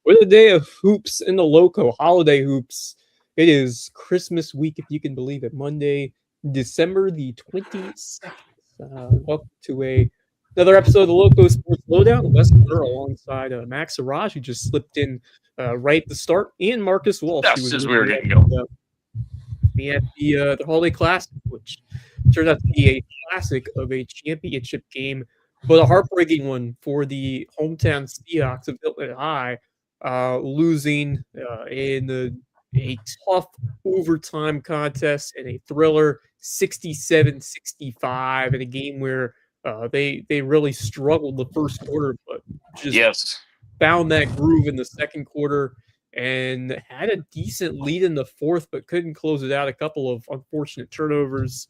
With a day of hoops in the Lowco, holiday hoops. It is Christmas week, if you can believe it. Monday, December the 22nd. Welcome to another episode of the LowcoSports Lowdown. Wes Burr alongside Max Araj, who just slipped in right at the start, and Marcus Walsh, who Just was as with we were me getting going. at the Holiday Classic, which turned out to be a classic of a championship game, but a heartbreaking one for the hometown Seahawks of Hilton High, losing a tough overtime contest and a thriller 67-65 in a game where they really struggled the first quarter, but just found that groove in the second quarter and had a decent lead in the fourth, but couldn't close it out. A couple of unfortunate turnovers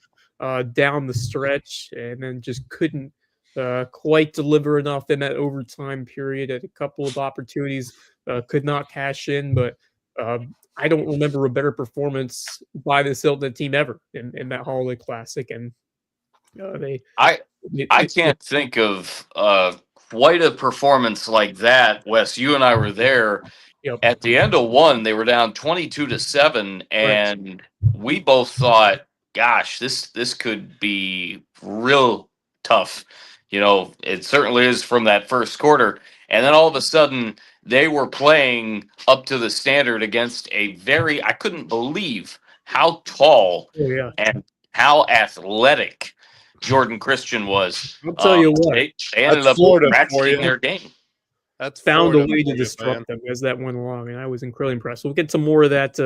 down the stretch, and then just couldn't quite deliver enough in that overtime period. At a couple of opportunities, could not cash in, but I don't remember a better performance by this Hilton team ever in that Holiday Classic. And I can't think of quite a performance like that, Wes. You and I were there. Yep. At the end of one, they were down 22-7, and we both thought, "Gosh, this could be real tough." You know, it certainly is from that first quarter, and then all of a sudden they were playing up to the standard against a I couldn't believe how tall and how athletic Jordan Christian was. I'll tell you what, they ended up ratcheting their game. That's found a way to disrupt them as that went along, and I was incredibly impressed. We'll get some more of that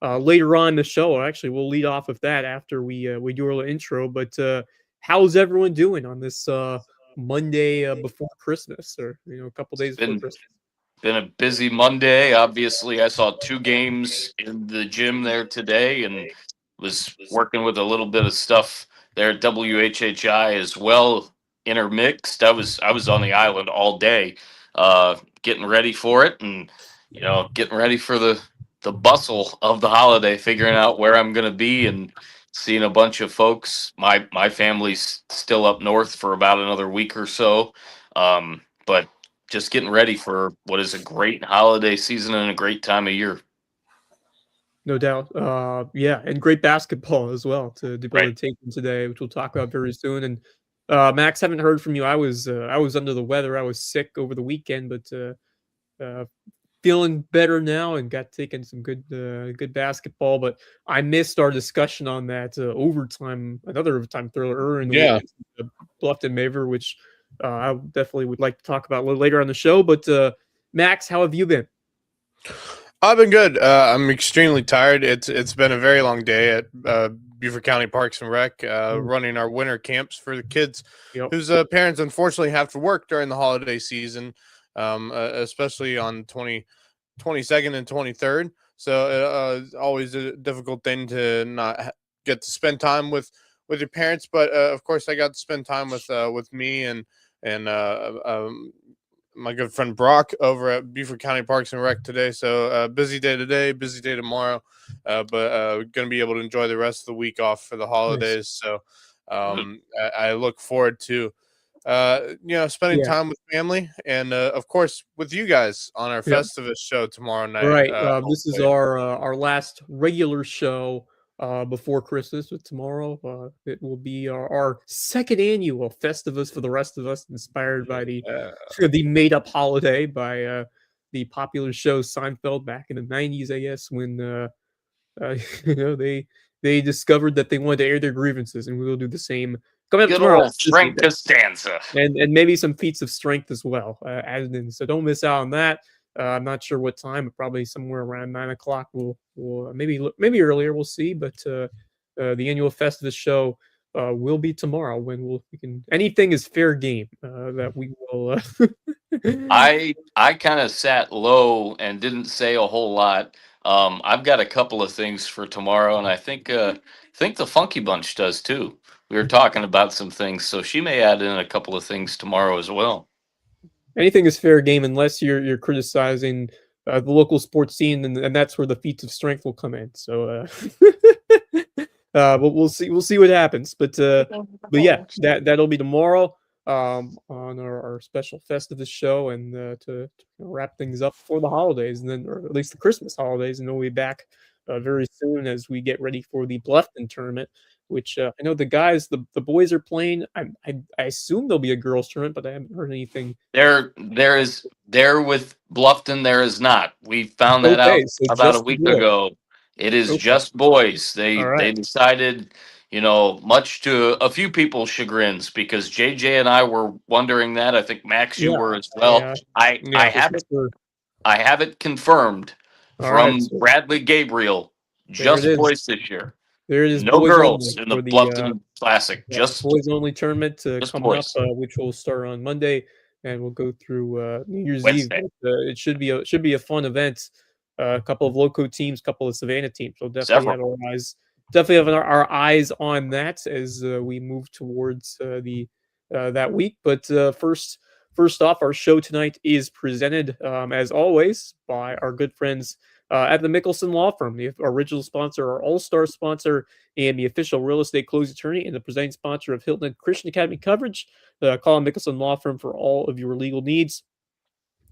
later on in the show. Actually, we'll lead off with that after we do our little intro. But how's everyone doing on this Monday before Christmas, or a couple days before Christmas? Been a busy Monday. Obviously, I saw 2 games in the gym there today, and was working with a little bit of stuff there at WHHI as well, intermixed. I was on the island all day. Getting ready for it, and getting ready for the bustle of the holiday, figuring out where I'm going to be and seeing a bunch of folks. My family's still up north for about another week or so, but just getting ready for what is a great holiday season and a great time of year. No doubt. And great basketball as well to be able to take in today, which we'll talk about very soon. And Max, haven't heard from you. I was under the weather. I was sick over the weekend, but feeling better now and got taking some good basketball. But I missed our discussion on that another overtime thriller in the weekend, Bluffton Maver, which I definitely would like to talk about a little later on the show. But Max, how have you been? I've been good. I'm extremely tired. It's been a very long day at Beaufort County Parks and Rec, running our winter camps for the kids whose parents unfortunately have to work during the holiday season, especially on 22nd and 23rd. So always a difficult thing to not get to spend time with your parents. But of course, I got to spend time with me and my good friend Brock over at Beaufort County Parks and Rec today. So busy day today, busy day tomorrow, but going to be able to enjoy the rest of the week off for the holidays. Nice. So I look forward to spending time with family and of course with you guys on our Festivus show tomorrow night. Right. This is our last regular show before Christmas, but tomorrow it will be our second annual Festivus for the rest of us, inspired by the made-up holiday by the popular show Seinfeld back in the 90s, I guess, when they discovered that they wanted to air their grievances, and we will do the same. Coming up tomorrow, Frank Costanza, and maybe some feats of strength as well, added in. So don't miss out on that. I'm not sure what time, but probably somewhere around 9 o'clock. We'll maybe earlier. We'll see. But the annual Festivus show will be tomorrow when anything is fair game that we will. I kind of sat low and didn't say a whole lot. I've got a couple of things for tomorrow, and I think the Funky Bunch does too. We were talking about some things, so she may add in a couple of things tomorrow as well. Anything is fair game unless you're criticizing the local sports scene, and that's where the feats of strength will come in. So, but we'll see what happens. But yeah, that'll be tomorrow. on our special Festivus show, and to wrap things up for the holidays, and then, or at least the Christmas holidays, and then we'll be back very soon as we get ready for the Bluffton tournament, which I know the guys, the boys are playing. I assume there'll be a girls tournament, but I haven't heard anything. There with Bluffton. There is not. We found that out So about a just the week boys. ago. It is Okay. just boys. They All right. decided, much to a few people's chagrins, because JJ and I were wondering that. I think Max, you were as well. Yeah. I have it. Sure. I have it confirmed All right, from so Bradley Gabriel. there it Just is. boys this year. There it is. No Boys girls only in the for the Bluffton Classic. Just boys only tournament just coming up, boys. which will start on Monday, and we'll go through New Year's Wednesday. Eve. But, it should be a fun event. A couple of Lowco teams, couple of Savannah teams. So definitely have our eyes on that as we move towards the that week. But first off, our show tonight is presented as always by our good friends at the Mickelson Law Firm, the original sponsor, our all-star sponsor, and the official real estate closing attorney, and the presenting sponsor of Hilton Head Christian Academy coverage. Call Mickelson Law Firm for all of your legal needs.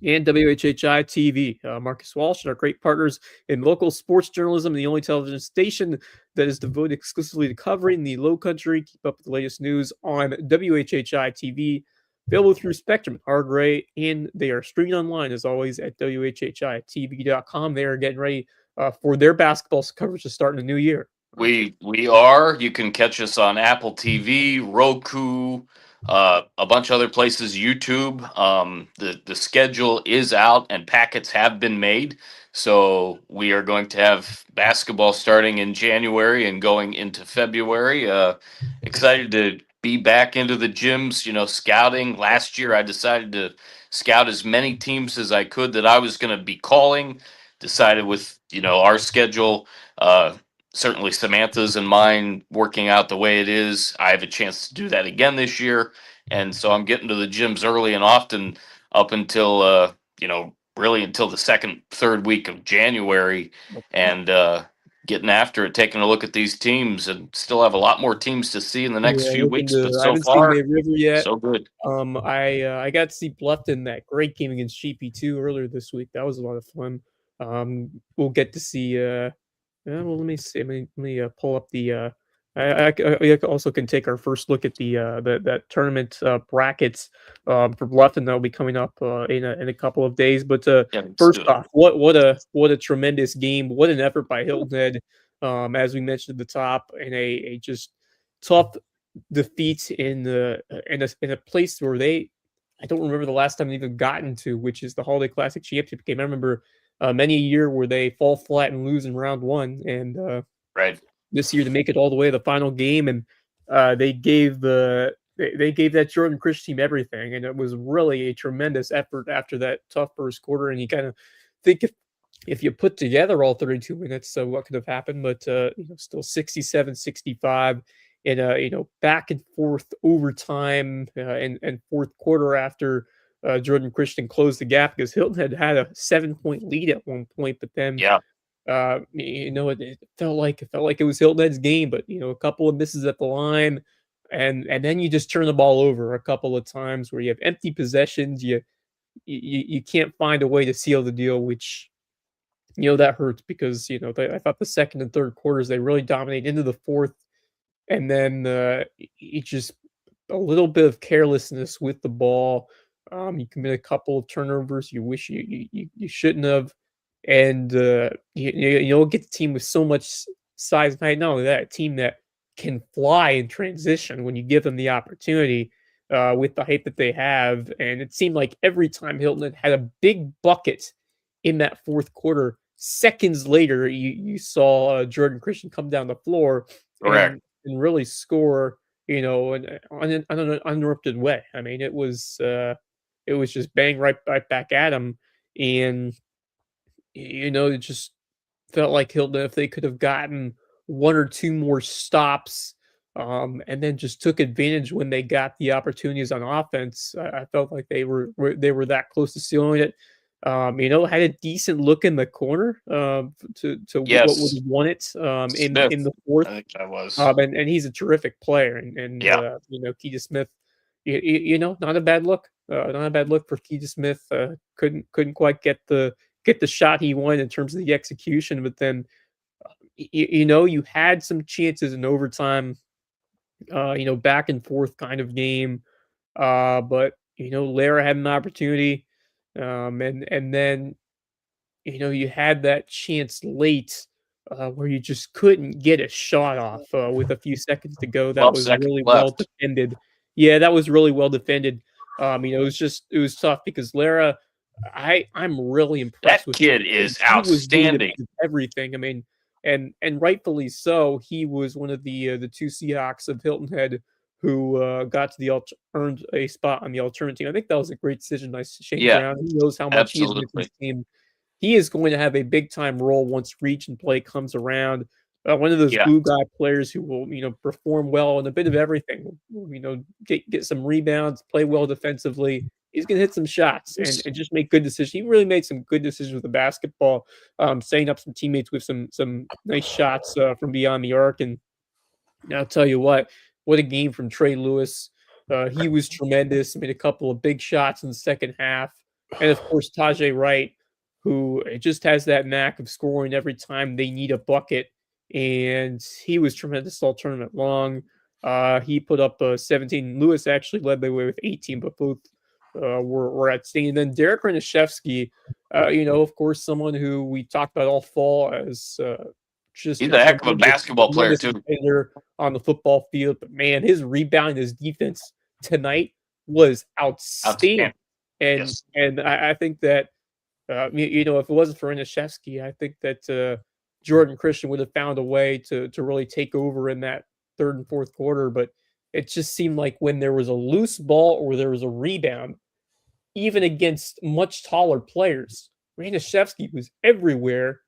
And WHHI TV, Marcus Walsh, and our great partners in local sports journalism, the only television station that is devoted exclusively to covering the Low Country. Keep up with the latest news on WHHI TV, available through Spectrum, Hargray, and they are streaming online, as always, at WHHITV.com. They are getting ready for their basketball coverage to start in the new year. We are. You can catch us on Apple TV, Roku, a bunch of other places, YouTube. The schedule is out and packets have been made. So we are going to have basketball starting in January and going into February. Excited to be back into the gyms, scouting. Last year I decided to scout as many teams as I could that I was going to be calling. Decided with, our schedule, certainly Samantha's and mine working out the way it is, I have a chance to do that again this year. And so I'm getting to the gyms early and often up until, really until the second, third week of January, and getting after it, taking a look at these teams, and still have a lot more teams to see in the next few weeks. But I so haven't far, seen May River yet. So good. I got to see Bluffton, that great game against GP2 earlier this week. That was a lot of fun. We'll get to see well, let me see. Let me pull up the. I also can take our first look at the that tournament brackets for Bluffton that'll be coming up in a couple of days. But first off, what a tremendous game! What an effort by Hilton Head, as we mentioned at the top, and a just tough defeat in a place where I don't remember the last time they've even gotten to, which is the Holiday Classic Championship game. I remember many a year where they fall flat and lose in round one, and right this year to make it all the way to the final game, and they gave that Jordan Christian team everything, and it was really a tremendous effort after that tough first quarter. And you kind of think if you put together all 32 minutes, what could have happened, but still 67-65. And back and forth overtime and fourth quarter after Jordan Christian closed the gap, because Hilton had a 7-point lead at one point, but then it felt like it was Hilton Head's game, but a couple of misses at the line, and then you just turn the ball over a couple of times where you have empty possessions. You can't find a way to seal the deal, which that hurts, because I thought the second and third quarters they really dominated into the fourth. And then it just a little bit of carelessness with the ball. You commit a couple of turnovers you wish you shouldn't have, and you don't get the team with so much size. Not only that, a team that can fly in transition when you give them the opportunity with the height that they have. And it seemed like every time Hilton had a big bucket in that fourth quarter, seconds later you saw Jordan Christian come down the floor. Correct. And really score, in an uninterrupted way. I mean, it was just bang right back at him, and it just felt like Hilton, if they could have gotten one or two more stops, and then just took advantage when they got the opportunities on offense, I felt like they were that close to sealing it. Had a decent look in the corner to what would have won it in the fourth. I think that was. And he's a terrific player, and Keita Smith, not a bad look. Not a bad look for Keita Smith. Couldn't quite get the shot he wanted in terms of the execution, but then you had some chances in overtime. Back and forth kind of game. But Lara had an opportunity, and then you had that chance late where you just couldn't get a shot off with a few seconds to go. That was really well defended. Yeah, that was really well defended. It was tough because Lara, I'm really impressed that with kid. Him. Is He outstanding. was everything. I mean, and rightfully so. He was one of the two Seahawks of Hilton Head who got to the earned a spot on the alternate team. I think that was a great decision by Shane Brown. He knows how much he is with his team. He is going to have a big time role once region play comes around. One of those glue guy players who will, perform well in a bit of everything. Get some rebounds, play well defensively. He's going to hit some shots and just make good decisions. He really made some good decisions with the basketball, setting up some teammates with some nice shots from beyond the arc. And I'll tell you what a game from Trey Lewis. He was tremendous. Made a couple of big shots in the second half. And of course, Tajay Wright, who just has that knack of scoring every time they need a bucket. And he was tremendous all tournament long. He put up 17. Lewis actually led the way with 18, but both were at stake. And then Derek Renishevsky, of course, someone who we talked about all fall as he's a heck of a basketball player too on the football field. But man, his rebound, his defense tonight was outstanding. And I think that if it wasn't for Renishevsky, I think that Jordan Christian would have found a way to really take over in that third and fourth quarter. But it just seemed like when there was a loose ball or there was a rebound, even against much taller players, Renishevsky was everywhere,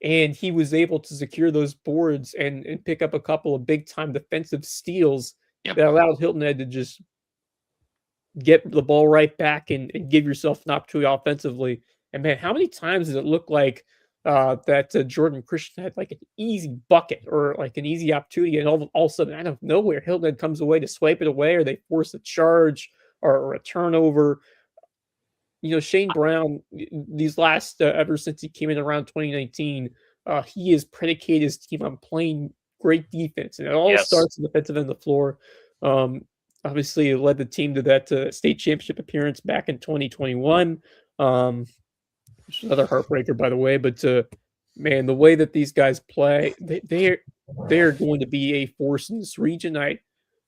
and he was able to secure those boards and pick up a couple of big-time defensive steals that allowed Hilton Head to just get the ball right back and give yourself an opportunity offensively. And man, how many times does it look like that Jordan Christian had like an easy bucket or like an easy opportunity, and all of a sudden, out of nowhere, Hilton Head comes away to swipe it away, or they force a charge or a turnover. Shane Brown, these last ever since he came in around 2019, he has predicated his team on playing great defense, and it all starts in the defensive end of the floor. Obviously, he led the team to that state championship appearance back in 2021. Which is another heartbreaker, by the way. But man, the way that these guys play, they're going to be a force in this region.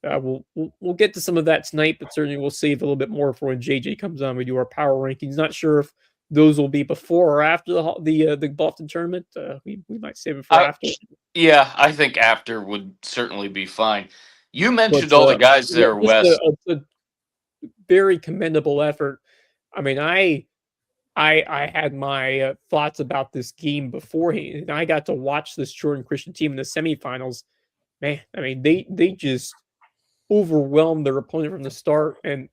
We'll get to some of that tonight, but certainly we'll save a little bit more for when JJ comes on. We do our power rankings. Not sure if those will be before or after the Boston tournament. We might save it for after. Yeah, I think after would certainly be fine. You mentioned all the guys there, Wes. A very commendable effort. I mean, I had my thoughts about this game beforehand, and I got to watch this Jordan Christian team in the semifinals. Man, I mean, they just overwhelmed their opponent from the start, and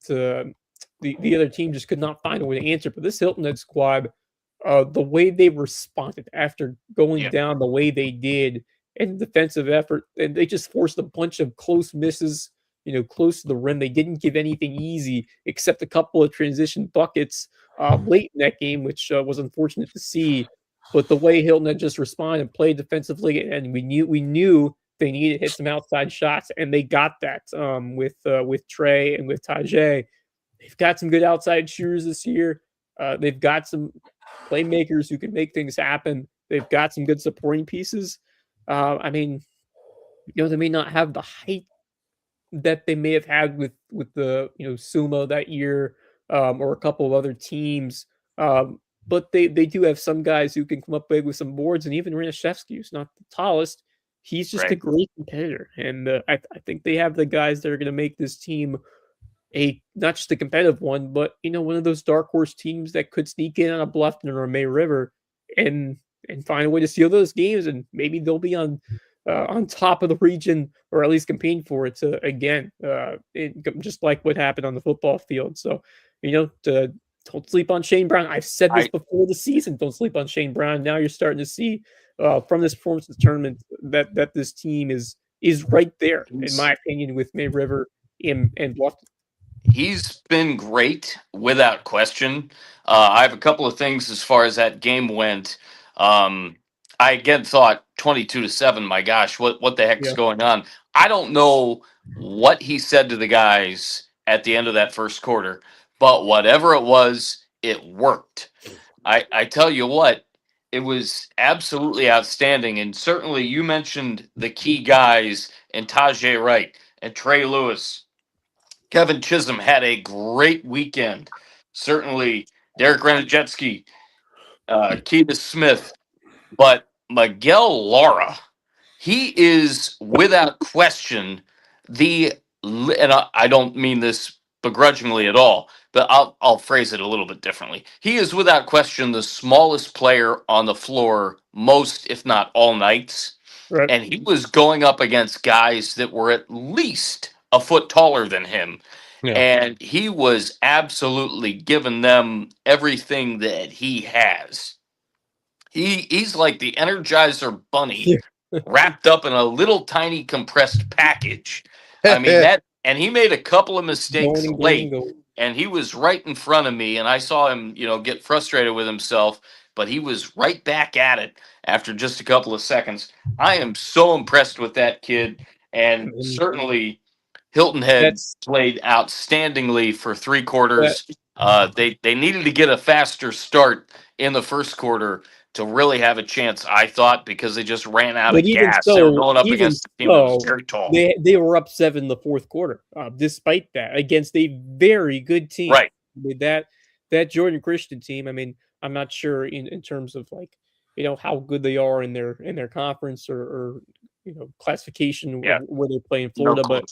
the other team just could not find a way to answer. But this Hilton Head squad, the way they responded after going down the way they did, and defensive effort, and they just forced a bunch of close misses, close to the rim. They didn't give anything easy except a couple of transition buckets late in that game, which was unfortunate to see. But the way Hilton had just responded and played defensively, and we knew they needed to hit some outside shots, and they got that with Trey and with Tajay. They've got some good outside shooters this year. They've got some playmakers who can make things happen. They've got some good supporting pieces. I mean, they may not have the height that they may have had with the Sumo that year, or a couple of other teams. But they do have some guys who can come up big with some boards, and even Renishevsky, who's not the tallest, he's just a great competitor. And I think they have the guys that are going to make this team not just a competitive one, but one of those dark horse teams that could sneak in on a Bluffton or a May River and find a way to steal those games, and maybe they'll be on top of the region, or at least competing for it again, just like what happened on the football field. So, don't sleep on Shane Brown. I've said this before the season. Don't sleep on Shane Brown. Now you're starting to see from this performance in the tournament that this team is right there, in my opinion, with May River and Bluffton? He's been great without question. I have a couple of things as far as that game went. I again thought 22-7. My gosh, what the heck's Yeah. going on? I don't know what he said to the guys at the end of that first quarter, but whatever it was, it worked. I tell you what, it was absolutely outstanding. And certainly, you mentioned the key guys and Tajay Wright and Trey Lewis. Kevin Chisholm had a great weekend. Certainly, Derek Renajetsky, Keita Smith, but Miguel Lara, he is without question and I don't mean this begrudgingly at all, but I'll phrase it a little bit differently. He is without question the smallest player on the floor most, if not all nights. Right. And he was going up against guys that were at least a foot taller than him. Yeah. And he was absolutely giving them everything that he has. He's like the Energizer Bunny wrapped up in a little tiny compressed package. I mean that, and he made a couple of mistakes late, and he was right in front of me, and I saw him, get frustrated with himself, but he was right back at it after just a couple of seconds. I am so impressed with that kid, and certainly Hilton Head played outstandingly for 3 quarters. They needed to get a faster start in the first quarter to really have a chance, I thought, because they just ran out of gas. They were going up against a team that was very tall. They were up 7 in the fourth quarter, despite that, against a very good team. Right. With that Jordan Christian team, I mean, I'm not sure in terms of like, how good they are in their conference or classification where they play in Florida, but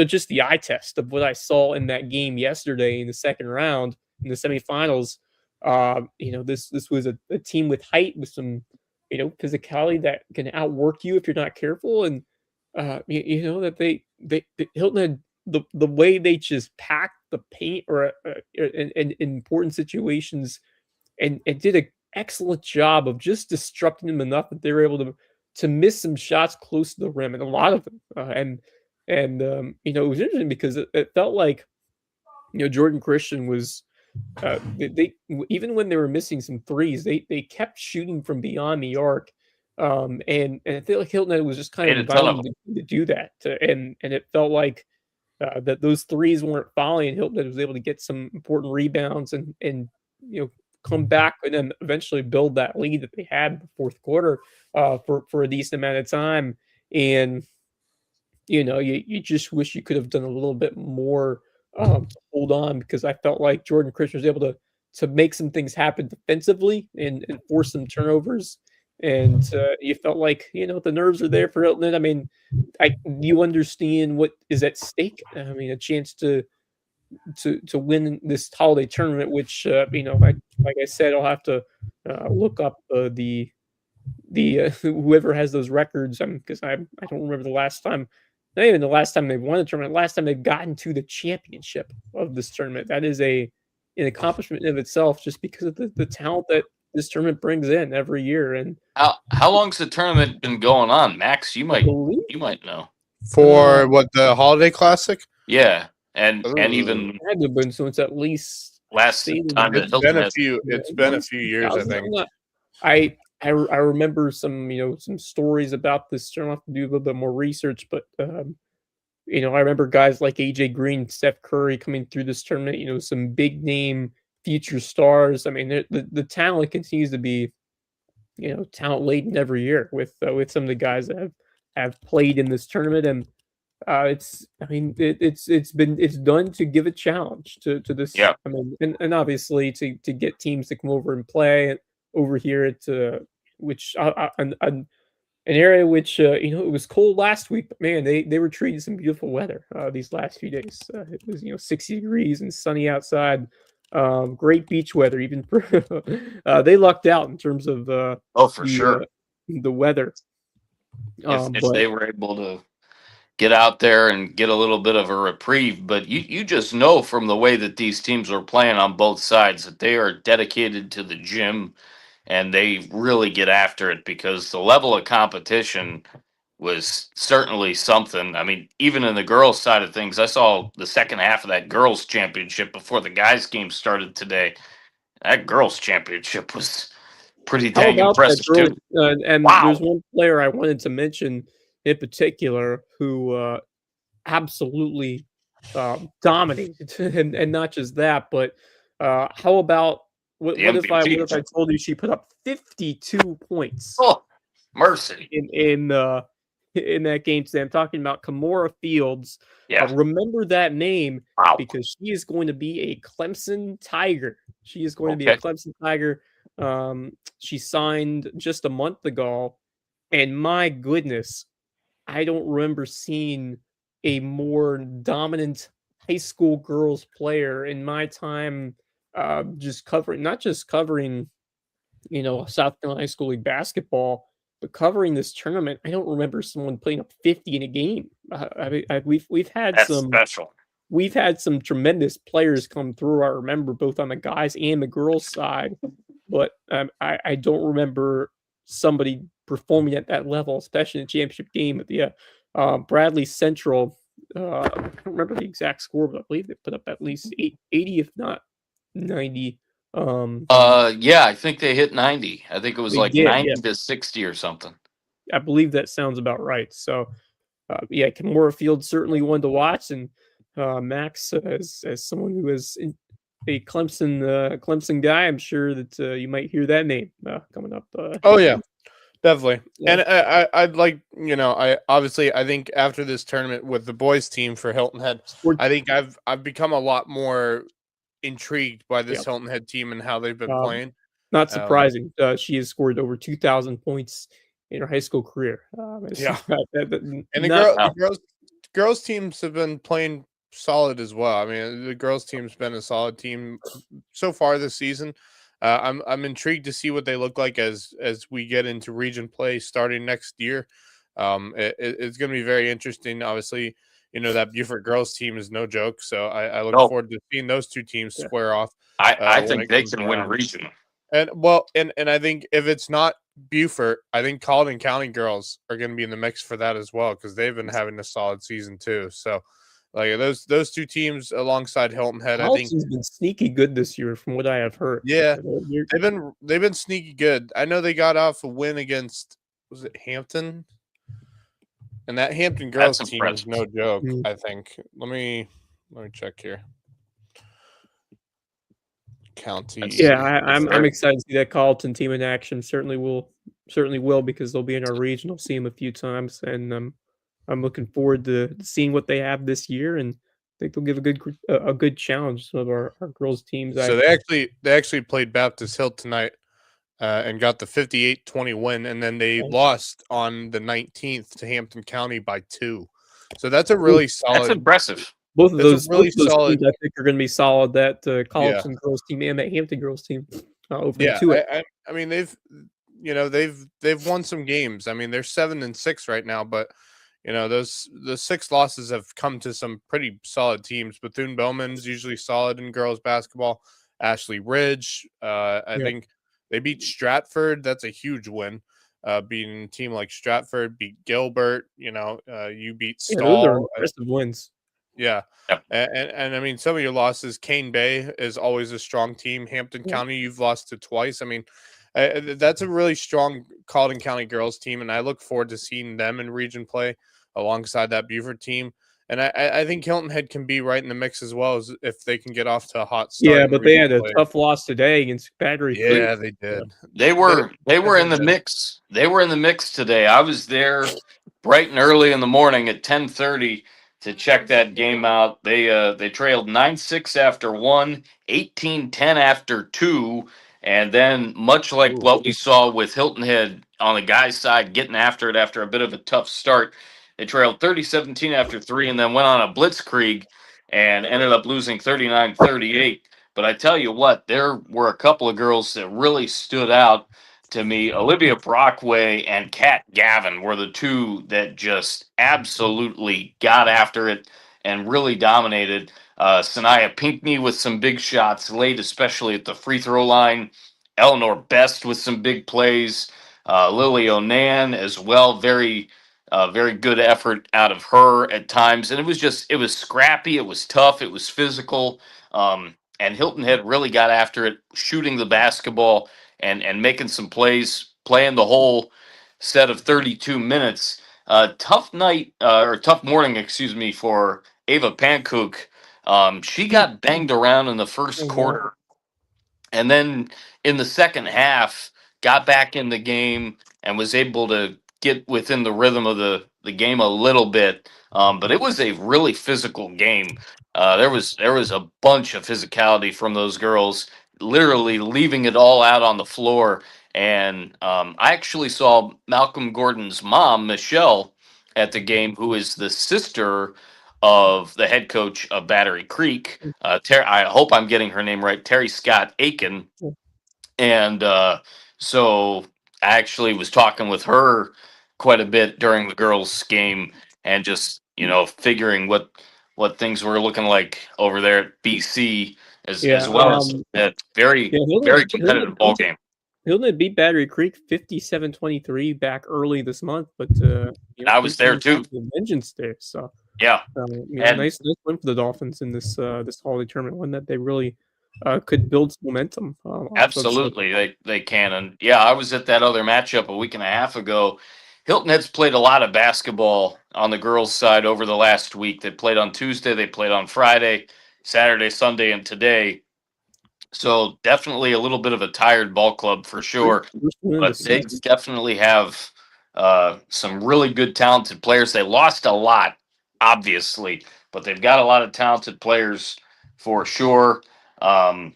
just the eye test of what I saw in that game yesterday in the second round in the semifinals. This was a team with height, with some, physicality that can outwork you if you're not careful. And, that they Hilton had the way they just packed the paint or in important situations and did an excellent job of just disrupting them enough that they were able to miss some shots close to the rim, and a lot of them. It was interesting because it felt like, Jordan Christian was, they even when they were missing some threes, they kept shooting from beyond the arc. And I feel like Hilton was just kind of inviting to do that. And it felt like that those threes weren't falling, and Hilton was able to get some important rebounds and come back and then eventually build that lead that they had in the fourth quarter for a decent amount of time. And you just wish you could have done a little bit more to hold on, because I felt like Jordan Christian was able to make some things happen defensively and force some turnovers. And you felt like, the nerves are there for Hilton. I mean, you understand what is at stake. I mean, a chance to win this holiday tournament, which like I said, I'll have to look up the whoever has those records, because I don't remember the last time. Not even the last time they've won the tournament. Last time they've gotten to the championship of this tournament. That is an accomplishment in of itself, just because of the talent that this tournament brings in every year. And how long's the tournament been going on, Max? You might know. For what, the Holiday Classic? Yeah, and even it had to have been since at least last time that Hilton has. It's been a few years, I think. I remember some some stories about this tournament. I'll have to do a little bit more research, but I remember guys like AJ Green, Steph Curry coming through this tournament. Some big name future stars. I mean, the talent continues to be talent laden every year with some of the guys that have played in this tournament. And it's done to give a challenge to this. Yeah. I mean, and obviously to get teams to come over and play over here at which an area which it was cold last week, but man, they were treating some beautiful weather these last few days. It was 60 degrees and sunny outside. Great beach weather, even for they lucked out in terms of sure the weather. If they were able to get out there and get a little bit of a reprieve, but you just know from the way that these teams are playing on both sides that they are dedicated to the gym and they really get after it, because the level of competition was certainly something. I mean, even in the girls' side of things, I saw the second half of that girls' championship before the guys' game started today. That girls' championship was pretty How dang about that impressive girl? too. And there's Wow. one player I wanted to mention in particular who absolutely dominated, and not just that, but how about The what if MVP. I told you she put up 52 points Oh, mercy. in that game today? I'm talking about Kamora Fields. Yeah. Remember that name Wow. because she is going to be a Clemson Tiger. She is going to be a Okay. Clemson Tiger. She signed just a month ago, and my goodness, I don't remember seeing a more dominant high school girls player in my time, just covering not just covering, South Carolina High School League basketball, but covering this tournament. I don't remember someone putting up 50 in a game. I mean, That's special. we've had some tremendous players come through. I remember both on the guys and the girls side, but I don't remember somebody performing at that level, especially in the championship game at the Bradley Central. I don't remember the exact score, but I believe they put up at least 80, if not 90. Yeah, I think they hit 90. I think it was They like did, yeah. 90 to 60 or something. I believe that sounds about right. So, yeah, Kimura Field certainly one to watch, and Max, as someone who is a Clemson guy, I'm sure that you might hear that name coming up. Oh yeah, definitely. Yeah. And I'd like, I think after this tournament with the boys team for Hilton Head, I think I've become a lot more intrigued by this Hilton Head team and how they've been playing. Not surprising. She has scored over 2,000 points in her high school career. And the girls teams have been playing solid as well. I mean, the girls team's been a solid team so far this season. I'm intrigued to see what they look like as we get into region play starting next year. It's going to be very interesting. Obviously, that Beaufort girls team is no joke, so I look forward to seeing those two teams square off. I think they can win region. And I think if it's not Beaufort, I think Colleton County girls are going to be in the mix for that as well because they've been having a solid season too. So, like those two teams alongside Hilton Head, I think Colleton's been sneaky good this year, from what I have heard. Yeah, they've been sneaky good. I know they got off a win against, was it Hampton? And that Hampton girls team is no joke. I think. Let me check here. County. Yeah, I'm excited to see that Colleton team in action. Certainly will because they'll be in our regional. See them a few times, and I'm looking forward to seeing what they have this year, and I think they'll give a good challenge to some of our girls teams. So they actually played Baptist Hill tonight, and got the 58-20 win, and then they lost on the 19th to Hampton County by 2. So that's a really solid. That's impressive. Both of those teams, I think, are going to be solid. That Colleton girls team and that Hampton girls team. Over I mean, they've won some games. I mean, they're 7-6 right now, but the 6 losses have come to some pretty solid teams. Bethune-Bowman's usually solid in girls basketball. Ashley Ridge, I think they beat Stratford. That's a huge win. Beating a team like Stratford, beat Gilbert. You beat Stahl. Those are impressive wins. Yeah. Yep. And I mean, some of your losses, Cane Bay is always a strong team. Hampton County, you've lost to twice. I mean, that's a really strong Colleton County girls team, and I look forward to seeing them in region play alongside that Beaufort team. And I think Hilton Head can be right in the mix as well as if they can get off to a hot start. Yeah, but they had a tough loss today against Battery. Yeah, they did. They were in the mix. They were in the mix today. I was there bright and early in the morning at 10:30 to check that game out. They trailed 9-6 after 1, 18-10 after 2, and then much like what we saw with Hilton Head on the guys' side getting after it after a bit of a tough start, they trailed 30-17 after 3 and then went on a blitzkrieg and ended up losing 39-38. But I tell you what, there were a couple of girls that really stood out to me. Olivia Brockway and Kat Gavin were the two that just absolutely got after it and really dominated. Sanaya Pinkney with some big shots late, especially at the free throw line. Eleanor Best with some big plays. Lily Onan as well, very Very good effort out of her at times, and it was scrappy, it was tough, it was physical, and Hilton Head really got after it, shooting the basketball and making some plays, playing the whole set of 32 minutes. Tough night or tough morning, excuse me, for Ava Pankook. She got banged around in the first quarter, and then in the second half got back in the game and was able to get within the rhythm of the game a little bit. But it was a really physical game. There was a bunch of physicality from those girls, literally leaving it all out on the floor. And I actually saw Malcolm Gordon's mom, Michelle, at the game, who is the sister of the head coach of Battery Creek. I hope I'm getting her name right, Terry Scott Aiken. And so I actually was talking with her quite a bit during the girls' game, and just figuring what things were looking like over there at BC, as well as that very competitive ball game. Hilton beat Battery Creek 57-23 back early this month, but I was there too. Vengeance there, so yeah, nice win for the Dolphins in this holiday tournament. One that they really could build some momentum. Absolutely, they can. And yeah, I was at that other matchup a week and a half ago. Hilton Head's played a lot of basketball on the girls' side over the last week. They played on Tuesday, they played on Friday, Saturday, Sunday, and today. So definitely a little bit of a tired ball club for sure. But they definitely have some really good, talented players. They lost a lot, obviously, but they've got a lot of talented players for sure. And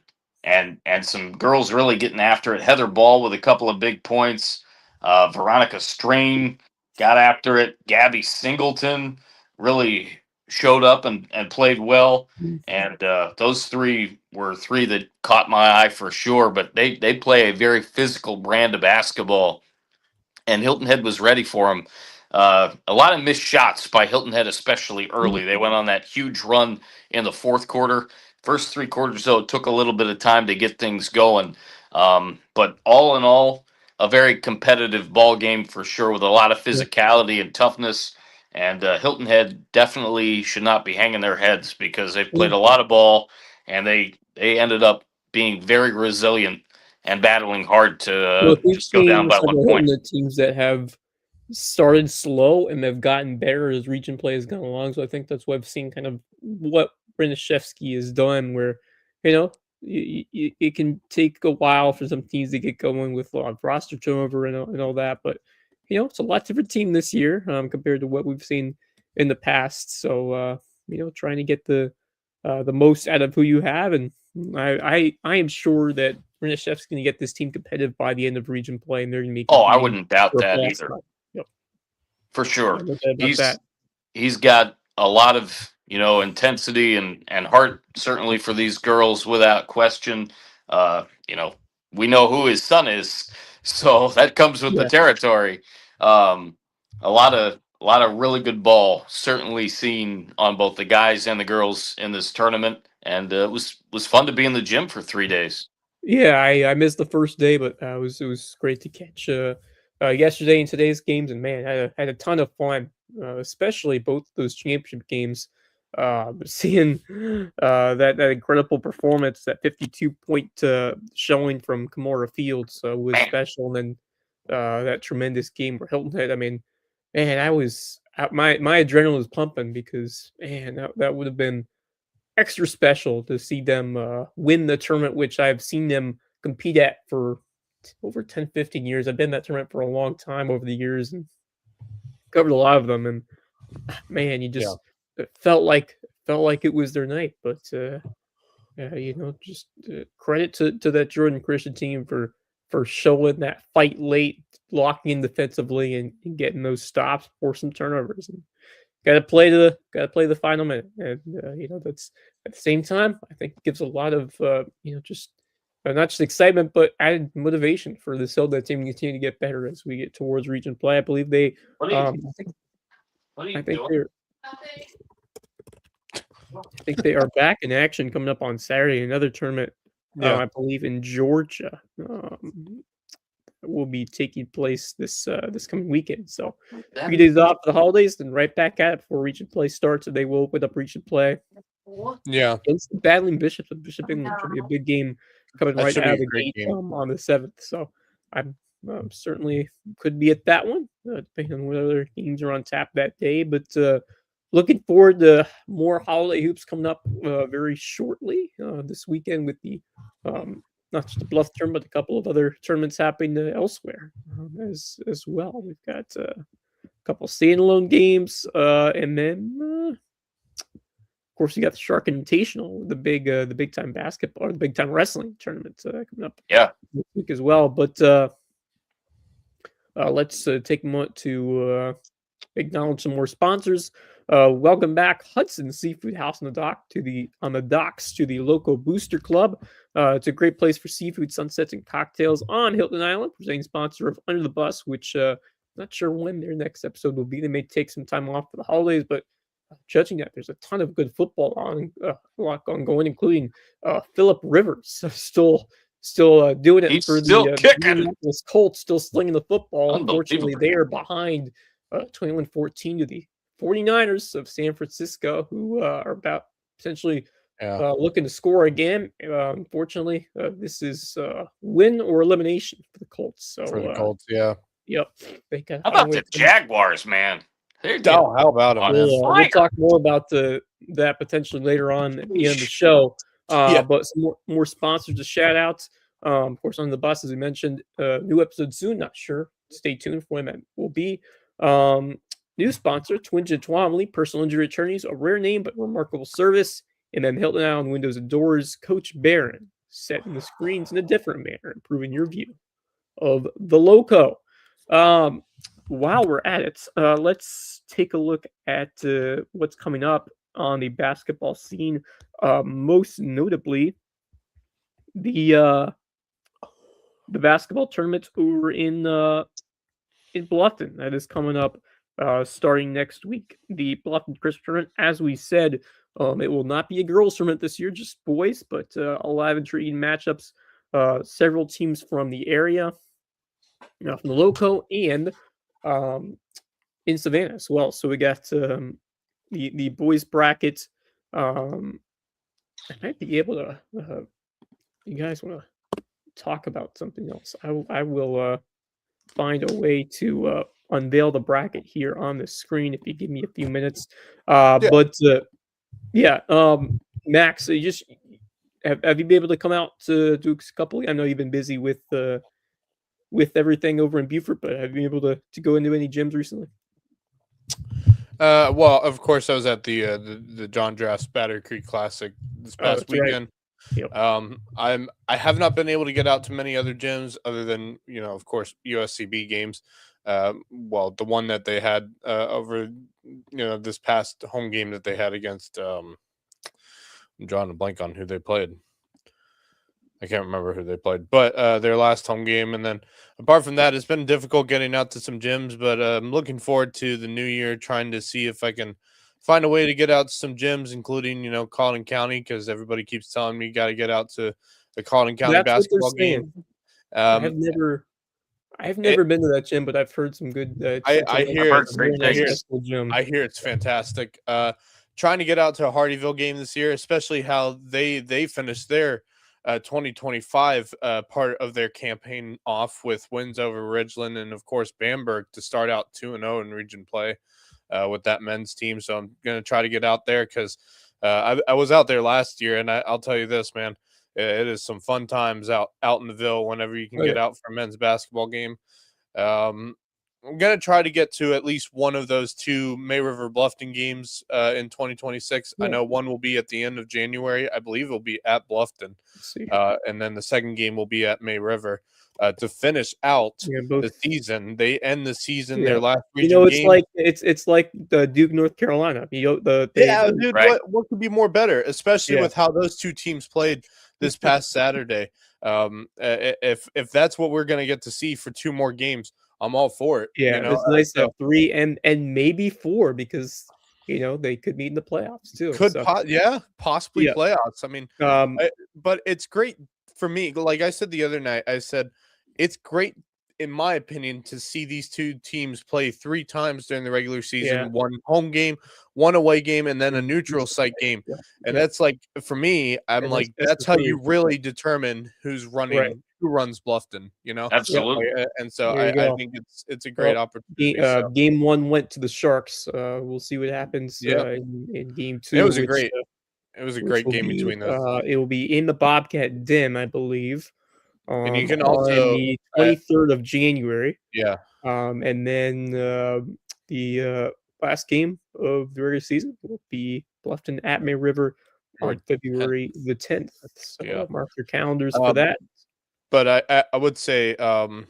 some girls really getting after it. Heather Ball with a couple of big points. Veronica Strain got after it. Gabby Singleton really showed up and played well. And those three were three that caught my eye for sure. But they play a very physical brand of basketball, and Hilton Head was ready for them. A lot of missed shots by Hilton Head, especially early. They went on that huge run in the fourth quarter. First three quarters, though, it took a little bit of time to get things going. But all in all, a very competitive ball game for sure, with a lot of physicality and toughness. And Hilton Head definitely should not be hanging their heads, because they've played a lot of ball, and they ended up being very resilient and battling hard to just go down by 1 point. The teams that have started slow and have gotten better as region play has gone along. So I think that's what I've seen, kind of what Braniszewski has done, where it can take a while for some teams to get going with a lot of roster turnover and all that. But it's a lot different team this year compared to what we've seen in the past. So trying to get the most out of who you have, and I am sure that Braniszewski's going to get this team competitive by the end of region play, and they're going to be. Oh, I wouldn't doubt that either. Yep. For sure, he's got a lot of intensity and heart, certainly, for these girls, without question. We know who his son is, so that comes with the territory. A lot of really good ball, certainly seen on both the guys and the girls in this tournament, and it was fun to be in the gym for 3 days. Yeah, I missed the first day, but it was great to catch yesterday and today's games, and man, I had a ton of fun, especially both those championship games. Seeing that incredible performance, that 52-point showing from Kimura Fields was special, and then that tremendous game for Hilton Head. I mean, man, my adrenaline was pumping, because man, that would have been extra special to see them win the tournament, which I've seen them compete at for over 10-15 years. I've been in that tournament for a long time over the years and covered a lot of them, and man, you just it felt like it was their night. But just credit to that Jordan Christian team for showing that fight late, locking in defensively, and getting those stops, for some turnovers. And got to play the final minute, and that's at the same time, I think it gives a lot of just not just excitement, but added motivation for the Hilda team to continue to get better as we get towards region play. I believe they I think they are back in action coming up on Saturday. Another tournament, I believe, in Georgia. will be taking place this coming weekend. So 3 days off for the holidays, then right back at it before Reach and Play starts. And they will open up Reach and Play. Yeah, against the battling Bishops of Bishop England. Should be a big game coming right out of the gate on the 7th. So I'm certainly could be at that one, depending on what other games are on tap that day. But looking forward to more holiday hoops coming up very shortly this weekend with the not just the Bluff tournament, but a couple of other tournaments happening elsewhere as well. We've got a couple standalone games, and then of course you got the Shark Invitational, the big time basketball or the big time wrestling tournament coming up this week as well. But let's take a moment to acknowledge some more sponsors. Welcome back, Hudson Seafood House on the docks to the Lowco Booster Club. It's a great place for seafood, sunsets, and cocktails on Hilton Island. Presenting sponsor of Under the Bus, which not sure when their next episode will be. They may take some time off for the holidays, but judging that, there's a ton of good football on, a lot ongoing, including Philip Rivers still doing it. He's for still the kicking. Indianapolis Colts, still slinging the football. Unfortunately, they are behind 21-14 to the 49ers of San Francisco, who are about potentially looking to score again. Unfortunately, this is win or elimination for the Colts. So for the Colts, yeah. Yep. How about the Jaguars, man? How about them? We'll talk more about that potentially later on at the end of the show. But some more sponsors to shout out. Of course, on the bus, as we mentioned, new episode soon. Not sure. Stay tuned for when that will be. New sponsor, Twinge and Twomley, personal injury attorneys, a rare name but remarkable service. And then Hilton Island Windows and Doors, Coach Barron, setting the screens in a different manner, improving your view of the Lowco. While we're at it, let's take a look at what's coming up on the basketball scene. Most notably, the basketball tournament over in Bluffton that is coming up starting next week. The Bluffton Christmas tournament, as we said, it will not be a girls tournament this year, just boys, but a live intriguing matchups. Several teams from the area, from the Lowco and in Savannah as well. So we got the boys bracket. I might be able to. You guys want to talk about something else? I will find a way to unveil the bracket here on the screen if you give me a few minutes. But Max, you just have you been able to come out to do a couple? I know you've been busy with everything over in Beaufort, but have you been able to go into any gyms recently? Well, of course, I was at the John Drass Battery Creek Classic this past weekend. Right. Yep. I have not been able to get out to many other gyms other than, of course, USCB games. Well, the one that they had over, this past home game that they had against, I'm drawing a blank on who they played. I can't remember who they played, but their last home game. And then apart from that, it's been difficult getting out to some gyms, but I'm looking forward to the new year, trying to see if I can find a way to get out to some gyms, including, Colleton County, because everybody keeps telling me you got to get out to the Colleton County basketball game. I've never been to that gym, but I've heard some good. I hear it's fantastic. Trying to get out to a Hardyville game this year, especially how they finished their 2025 part of their campaign off with wins over Ridgeland and, of course, Bamberg to start out 2-0 in region play with that men's team. So I'm going to try to get out there because I was out there last year, and I'll tell you this, man, it is some fun times out in the Ville whenever you can get out for a men's basketball game. I'm going to try to get to at least one of those two May River Bluffton games in 2026. I know one will be at the end of January. I believe it'll be at Bluffton. And then the second game will be at May River to finish out the season. They end the season, their last region game. It's like the Duke, North Carolina. Dude, what could be more better, especially with how those two teams played this past Saturday. If that's what we're going to get to see for two more games, I'm all for it. Yeah, it's nice to have 3 and maybe 4 because they could meet in the playoffs too. Possibly playoffs. I mean, but it's great for me. Like I said the other night, I said it's great in my opinion, to see these two teams play 3 times during the regular season, Yeah. one home game, one away game, and then a neutral site game. And that's like, for me, I'm like, that's how you really determine who's running, who runs Bluffton, you know? Absolutely. And so I think it's a great opportunity. Game 1 went to the Sharks. We'll see what happens in game 2. It was a great game between those. It will be in the Bobcat Den, I believe. And you can also on the 23rd of January. Yeah. And then the last game of the regular season will be Bluffton at May River on February the 10th. So mark your calendars for that. But I would say for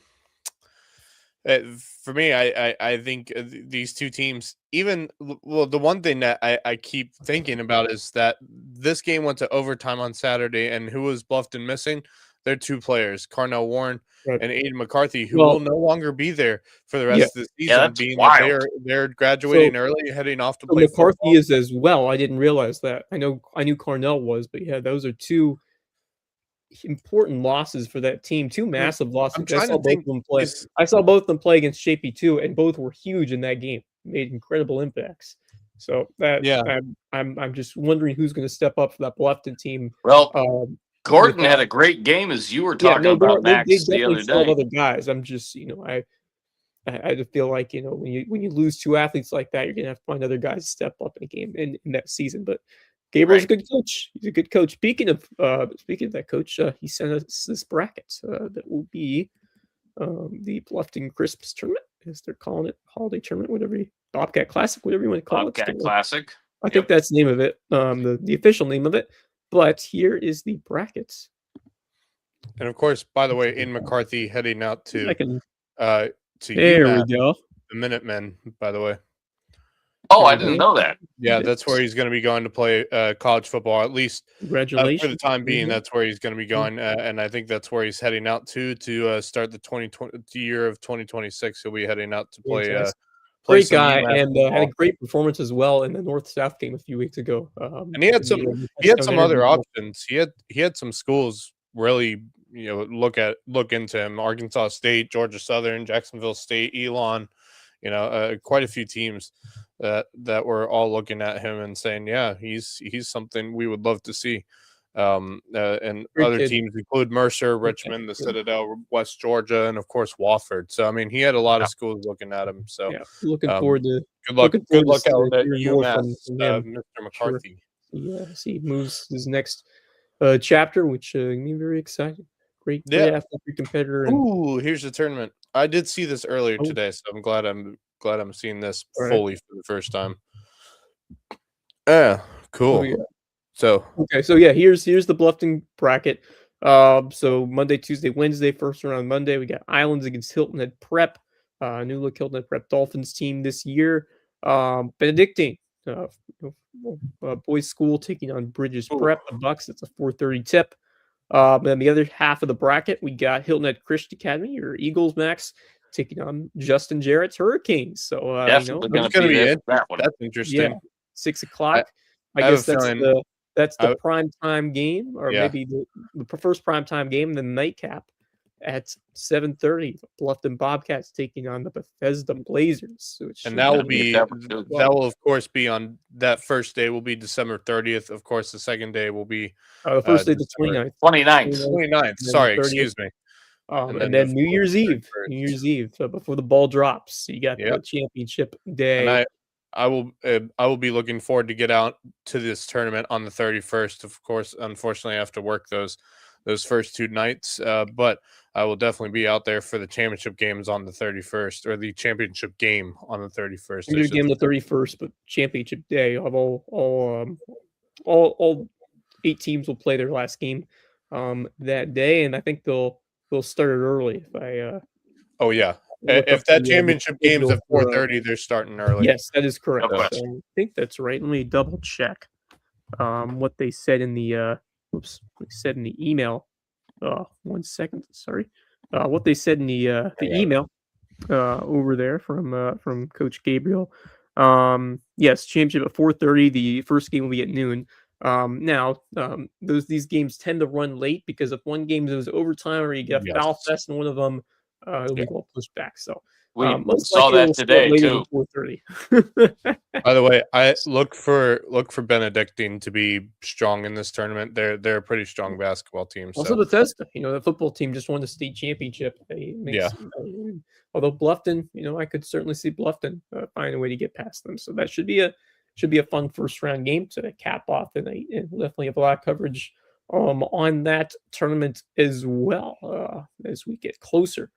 me, I think these two teams, the one thing that I keep thinking about is that this game went to overtime on Saturday, and who was Bluffton missing? They're 2 players, Carnell Warren and Aiden McCarthy, who will no longer be there for the rest of the season, being that they're graduating early, heading off to play McCarthy football. is as well. I didn't realize that. I knew Carnell was, but those are 2 important losses for that team. 2 massive losses. I saw both of them play. I saw both of them play against JP2, and both were huge in that game. Made incredible impacts. So I'm just wondering who's going to step up for that Bluffton team. Well, Gordon had a great game, as you were talking about, Max, the other day. Other guys. I'm just, I feel like, when you lose 2 athletes like that, you're gonna have to find other guys to step up in a game in that season. But Gabriel's a good coach. He's a good coach. Speaking of that coach, he sent us this bracket that will be the Bluffton Christmas tournament, as they're calling it, holiday tournament, Bobcat Classic, whatever you want to call it. Bobcat Classic. I think that's the name of it, the official name of it. But here is the brackets. And of course, by the way, Aiden McCarthy heading out to there UMass, we go. The Minutemen, by the way. Oh, I didn't know that. Yeah, that's where he's going to be going to play college football, at least congratulations. For the time being. That's where he's going to be going, and I think that's where he's heading out to start the year of 2026. He'll be heading out to play. Great guy, and had a great performance as well in the North-South game a few weeks ago. And he had some other options. He had some schools really look into him: Arkansas State, Georgia Southern, Jacksonville State, Elon. Quite a few teams that were all looking at him and saying, yeah, he's something we would love to see. And other teams include Mercer, Richmond, the Citadel, West Georgia, and of course Wofford. So I mean, he had a lot of schools looking at him. So looking forward to good luck out at UMass, Mr. McCarthy. Yes, he moves his next chapter, which me very excited. Great athletic competitor. Ooh, here's the tournament. I did see this earlier today, so I'm glad I'm seeing this fully for the first time. Cool. So here's the Bluffton bracket. So Monday, Tuesday, Wednesday, first round Monday, we got Islands against Hilton Head Prep. New look Hilton Head Prep Dolphins team this year. Benedictine boys school taking on Bridges Prep. The Bucks. It's a 4:30 tip. Then the other half of the bracket, we got Hilton Head Christian Academy, or Eagles Max, taking on Justin Jarrett's Hurricanes. So definitely going to be that one. That's interesting. 6 o'clock. I guess that's the prime time game, or maybe the first prime time game, the nightcap at 7:30. Bluffton Bobcats taking on the Bethesda Blazers. And that will of course be on that first day will be December 30th. Of course, the second day will be the first day, the 29th. 29th. Sorry, excuse me. And then New Year's Eve. Before the ball drops, you got the championship day. And I will be looking forward to get out to this tournament on the 31st. Of course, unfortunately, I have to work those first 2 nights, but I will definitely be out there for the championship games on the 31st, or the championship game on the 31st. Championship game on the 31st, but championship day. All 8 teams will play their last game that day, and I think they'll start it early. If that championship game's at 4:30, they're starting early. Yes, that is correct. So I think that's right. Let me double check what they said in the email. 1 second, sorry. What they said in the email over there from Coach Gabriel. Yes, championship at 4:30. The first game will be at noon. These games tend to run late, because if one game is overtime or you get a foul fest in one of them, it'll be well pushed back. So we most saw likely that today too. 4:30. By the way, I look for Benedictine to be strong in this tournament. They're a pretty strong basketball team. Also, So Bethesda, the football team just won the state championship. Although Bluffton, I could certainly see Bluffton find a way to get past them. So that should be a fun first round game to cap off, and definitely have a lot of coverage on that tournament as well as we get closer.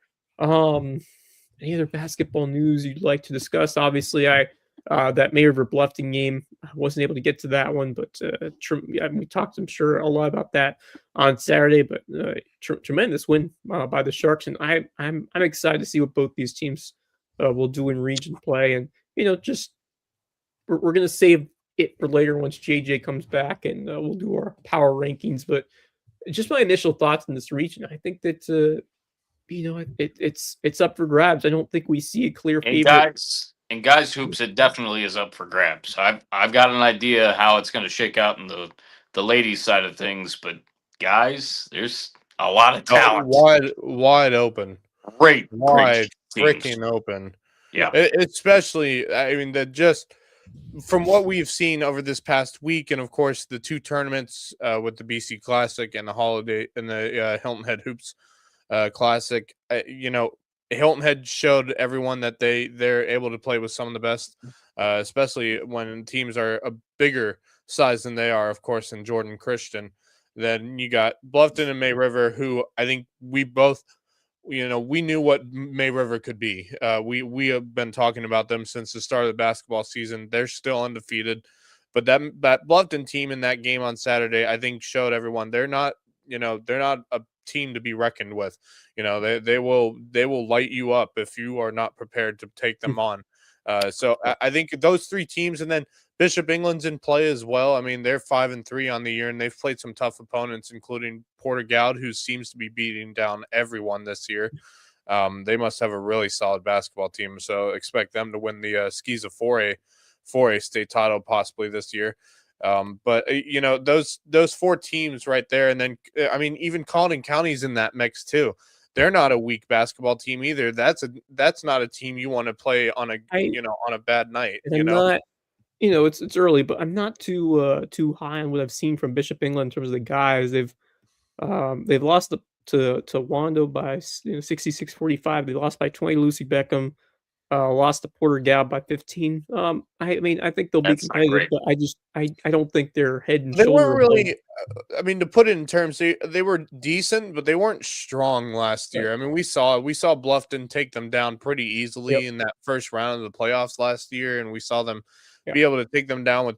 Any other basketball news you'd like to discuss? Obviously, that May River Bluffton game, I wasn't able to get to that one, but we talked, I'm sure, a lot about that on Saturday. But tremendous win by the Sharks, and I'm excited to see what both these teams will do in region play. And just we're going to save it for later once JJ comes back, and we'll do our power rankings. But just my initial thoughts in this region, I think that it's up for grabs. I don't think we see a clear favorite. And guys hoops, it definitely is up for grabs. I've got an idea how it's going to shake out in the ladies side of things, but guys, there's a lot of talent. Wide open. Great freaking open. Yeah. Especially, I mean, that just from what we've seen over this past week, and of course the two tournaments with the BC Classic and the Holiday and the Hilton Head Hoops Classic, Hilton Head showed everyone that they're able to play with some of the best, especially when teams are a bigger size than they are, of course, in Jordan Christian. Then you got Bluffton and May River, who I think we both, we knew what May River could be. We have been talking about them since the start of the basketball season. They're still undefeated, but that Bluffton team in that game on Saturday, I think, showed everyone they're not a team to be reckoned with. They will light you up if you are not prepared to take them on. So I think those three teams, and then Bishop England's in play as well. I mean, they're 5-3 on the year, and they've played some tough opponents, including Portugal, who seems to be beating down everyone this year. They must have a really solid basketball team, so expect them to win the Skiza 4A state title possibly this year. But those four teams right there, and then I mean, even Colleton County's in that mix too. They're not a weak basketball team either. That's not a team you want to play on a bad night. Not, it's early, but I'm not too high on what I've seen from Bishop England in terms of the guys. They've lost to Wando by 66-45. They lost by 20 to Lucy Beckham. Lost to Portugal by 15. I mean, I think they'll be competitive, but I don't think they're head and shoulder. They weren't really. I mean, to put it in terms, they were decent, but they weren't strong last year. I mean, we saw Bluffton take them down pretty easily in that first round of the playoffs last year, and we saw them be able to take them down with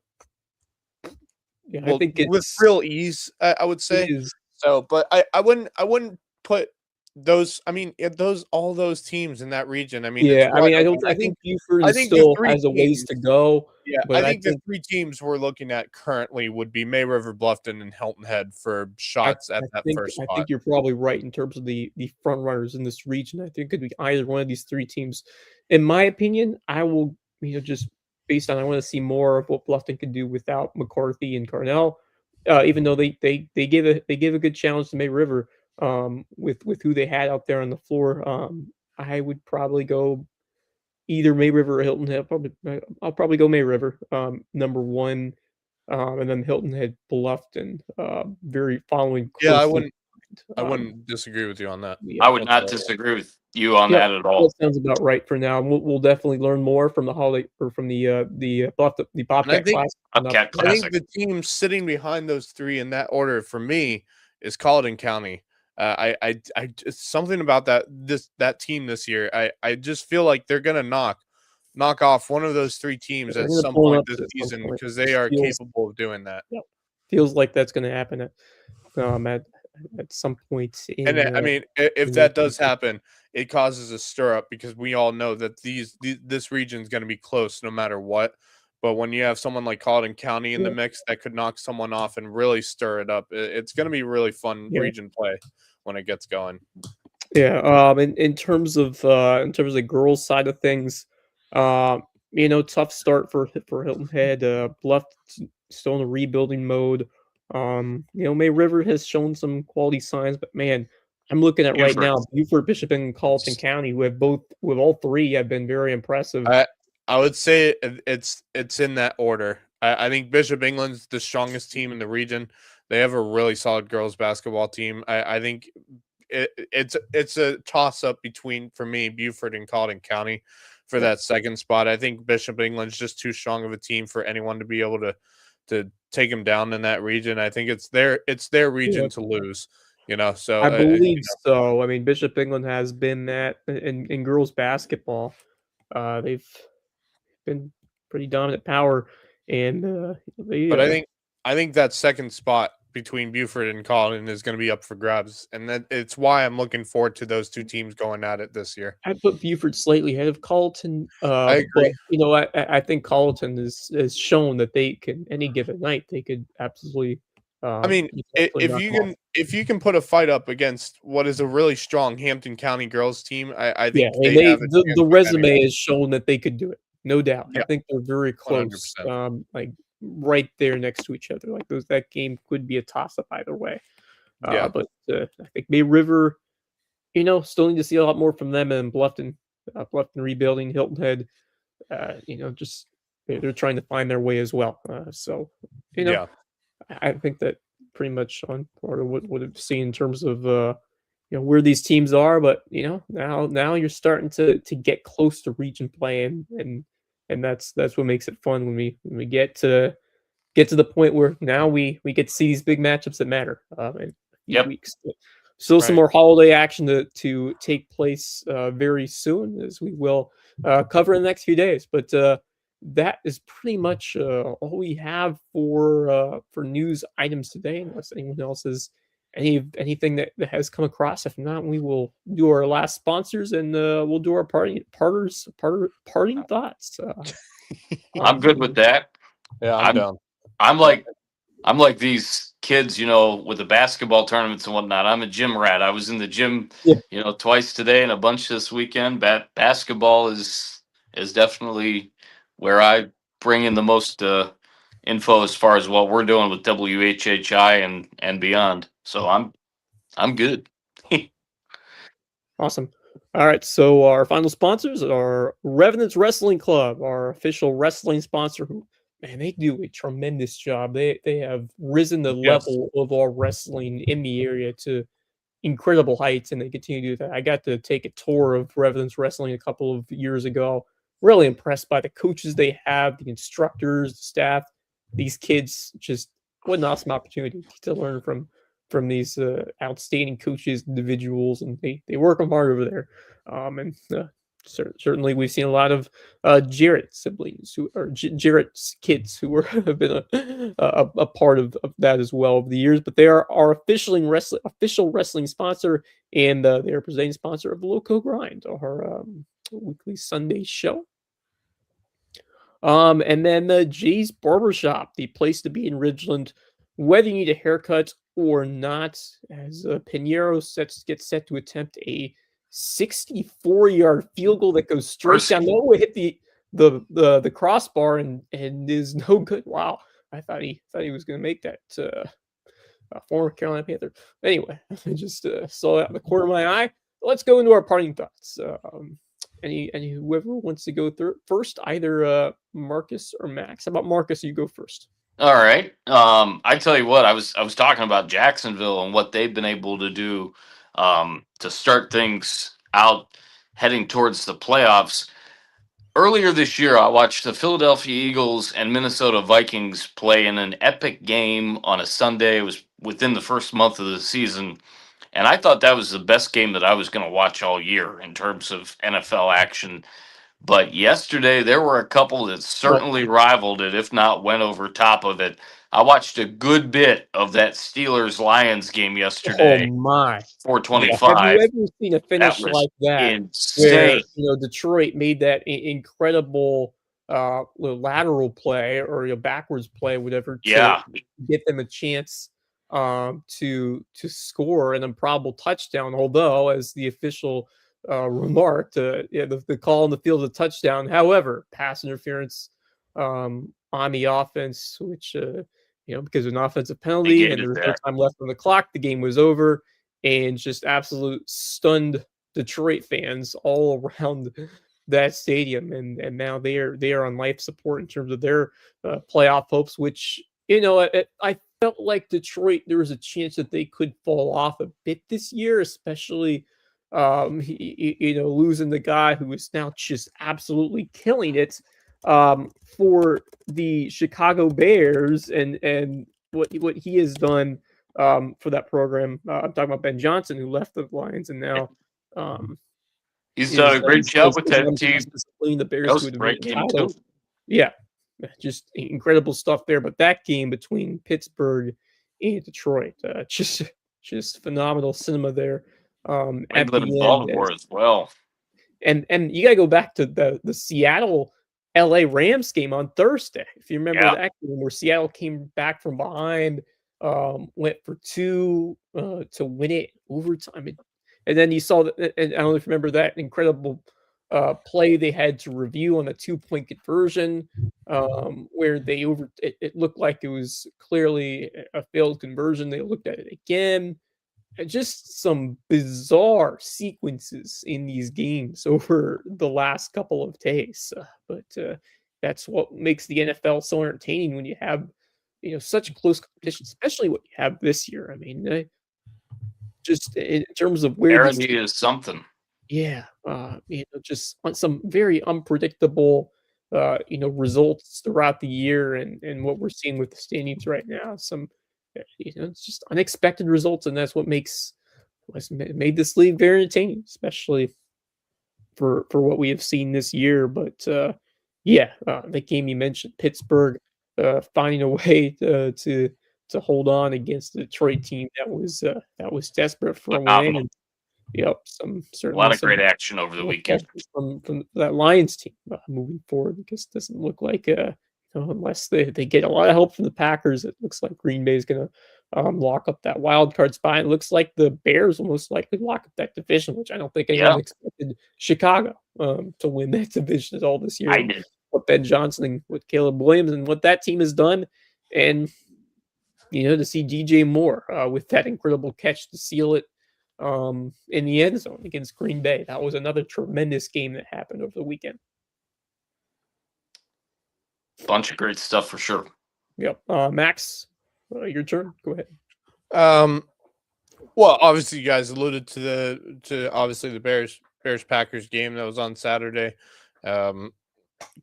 I think with real ease. I would say so, but I wouldn't put those. I mean, all those teams in that region. I mean, I think Buford still has a ways to go. Yeah, but I think the three teams we're looking at currently would be May River, Bluffton, and Hilton Head for shots at that first spot. I think you're probably right in terms of the front runners in this region. I think it could be either one of these three teams. In my opinion, I will, just based on I want to see more of what Bluffton can do without McCarthy and Carnell. Even though they gave a good challenge to May River. With who they had out there on the floor, I would probably go either May River or Hilton Head. I'll probably go May River, number one, and then Hilton Head, Bluffton, very following. Yeah, I wouldn't disagree with you on that. I would not disagree with you on that at all. That sounds about right for now. We'll definitely learn more from the holiday or from the Bobcat Classic. I think the team sitting behind those three in that order for me is Colleton County. I something about that team this year. I just feel like they're gonna knock off one of those three teams at some point this season because they are capable of doing that. Yep. Feels like that's gonna happen at some point. I mean, if that does happen, it causes a stir up because we all know that this region is going to be close no matter what. But when you have someone like Colleton County in the mix that could knock someone off and really stir it up, it's going to be really fun region play when it gets going. Yeah. In terms of the girls' side of things, tough start for Hilton Head. Bluff still in a rebuilding mode. May River has shown some quality signs, but man, I'm looking at right Buford. now, Beaufort, Bishop, and Colleton County, with all three have been very impressive. I would say it's in that order. I think Bishop England's the strongest team in the region. They have a really solid girls basketball team. I think it's a toss up between, for me, Beaufort and Colleton County for that second spot. I think Bishop England's just too strong of a team for anyone to be able to take them down in that region. I think it's their region to lose. So I believe so. I mean, Bishop England has been that in girls basketball. They've been pretty dominant power, and but I think that second spot between Beaufort and Colleton is going to be up for grabs, and it's why I'm looking forward to those two teams going at it this year. I put Beaufort slightly ahead of Colleton. I agree. But, I think Colleton has shown that they can, any given night, they could absolutely. I mean, if you can put a fight up against what is a really strong Hampton County girls team, I think the resume has shown that they could do it, no doubt. Yeah. I think they're very close, 100%. like right there next to each other. Like that game could be a toss up either way. But I think May River, still need to see a lot more from them, and Bluffton rebuilding, Hilton Head, just they're trying to find their way as well. I think that pretty much on part of what I've seen in terms of where these teams are, but now you're starting to get close to region play, and that's what makes it fun when we get to the point where now we get to see these big matchups that matter in a few weeks. Still some more holiday action to take place very soon, as we will cover in the next few days. But that is pretty much all we have for news items today, unless anyone else has anything that has come across. If not, we will do our last sponsors, and we'll do our parting thoughts. I'm good with that. Yeah, I'm down. I'm like these kids, with the basketball tournaments and whatnot. I'm a gym rat. I was in the gym, twice today and a bunch this weekend. Basketball is definitely where I bring in the most info as far as what we're doing with WHHI and beyond. So I'm good. Awesome. All right, so our final sponsors are Revenants Wrestling Club, our official wrestling sponsor, who, man, they do a tremendous job. They have risen the level of our wrestling in the area to incredible heights, and they continue to do that. I got to take a tour of Revenants Wrestling a couple of years ago. Really impressed by the coaches they have, the instructors, the staff. These kids, just what an awesome opportunity to learn from these outstanding coaches, individuals, and they work them hard over there. Certainly we've seen a lot of Jarrett siblings Jarrett's kids who have been a part of that as well over the years. But they are our official wrestling sponsor, and they are presenting sponsor of Lowco Grind, our weekly Sunday show. And then Jay's Barbershop, the place to be in Ridgeland, whether you need a haircut or not, as Pinheiro gets set to attempt a 64-yard field goal that goes straight down. No, it hit the crossbar and is no good. Wow, I thought he was going to make that. Former Carolina Panther. Anyway, I just saw that in the corner of my eye. Let's go into our parting thoughts. Any whoever wants to go through first, either Marcus or Max. How about Marcus? You go first. All right. I tell you what, I was talking about Jacksonville and what they've been able to do to start things out heading towards the playoffs. Earlier this year, I watched the Philadelphia Eagles and Minnesota Vikings play in an epic game on a Sunday. It was within the first month of the season. And I thought that was the best game that I was going to watch all year in terms of NFL action. But yesterday, there were a couple that certainly rivaled it, if not went over top of it. I watched a good bit of that Steelers-Lions game yesterday. Oh, my. 425. Have you ever seen a finish like that? Insane. Where, Detroit made that incredible lateral play or backwards play, whatever, to get them a chance to score an improbable touchdown. Although, as the official remarked, the call on the field is a touchdown. However, pass interference on the offense, which because of an offensive penalty and there was no time left on the clock, the game was over. and just absolute stunned Detroit fans all around that stadium, and now they are on life support in terms of their playoff hopes. Which I felt like Detroit, there was a chance that they could fall off a bit this year, especially losing the guy who is now just absolutely killing it for the Chicago Bears, and what he has done for that program. I'm talking about Ben Johnson, who left the Lions, and now he's done a great job with that team. The Bears that was a great game too. Yeah, just incredible stuff there. But that game between Pittsburgh and Detroit, just phenomenal cinema there. At the end, Baltimore as well. And you got to go back to the Seattle LA Rams game on Thursday. If you remember that game where Seattle came back from behind, went for 2 to win it overtime. And then you saw that, and I don't know if you remember that incredible play they had to review on a 2-point conversion, where it looked like it was clearly a failed conversion. They looked at it again. Just some bizarre sequences in these games over the last couple of days. But that's what makes the NFL so entertaining when you have, such close competition, especially what you have this year. I mean, just in terms of where Guarantee is something. Yeah. Just on some very unpredictable, results throughout the year, and what we're seeing with the standings right now. It's just unexpected results, and that's what made this league very entertaining, especially for what we have seen this year. But the game you mentioned, Pittsburgh finding a way to hold on against the Detroit team that was desperate for a win. And, a lot of great action over the weekend from that Lions team moving forward, because it doesn't look like unless they get a lot of help from the Packers, it looks like Green Bay is going to lock up that wild card spot. It looks like the Bears will most likely lock up that division, which I don't think anyone expected Chicago to win that division at all this year. I did. What Ben Johnson and what Caleb Williams and what that team has done, and to see DJ Moore with that incredible catch to seal it in the end zone against Green Bay. That was another tremendous game that happened over the weekend. Bunch of great stuff for sure. Yep. Max, your turn. Go ahead. Well, obviously, you guys alluded to obviously the Bears Packers game that was on Saturday.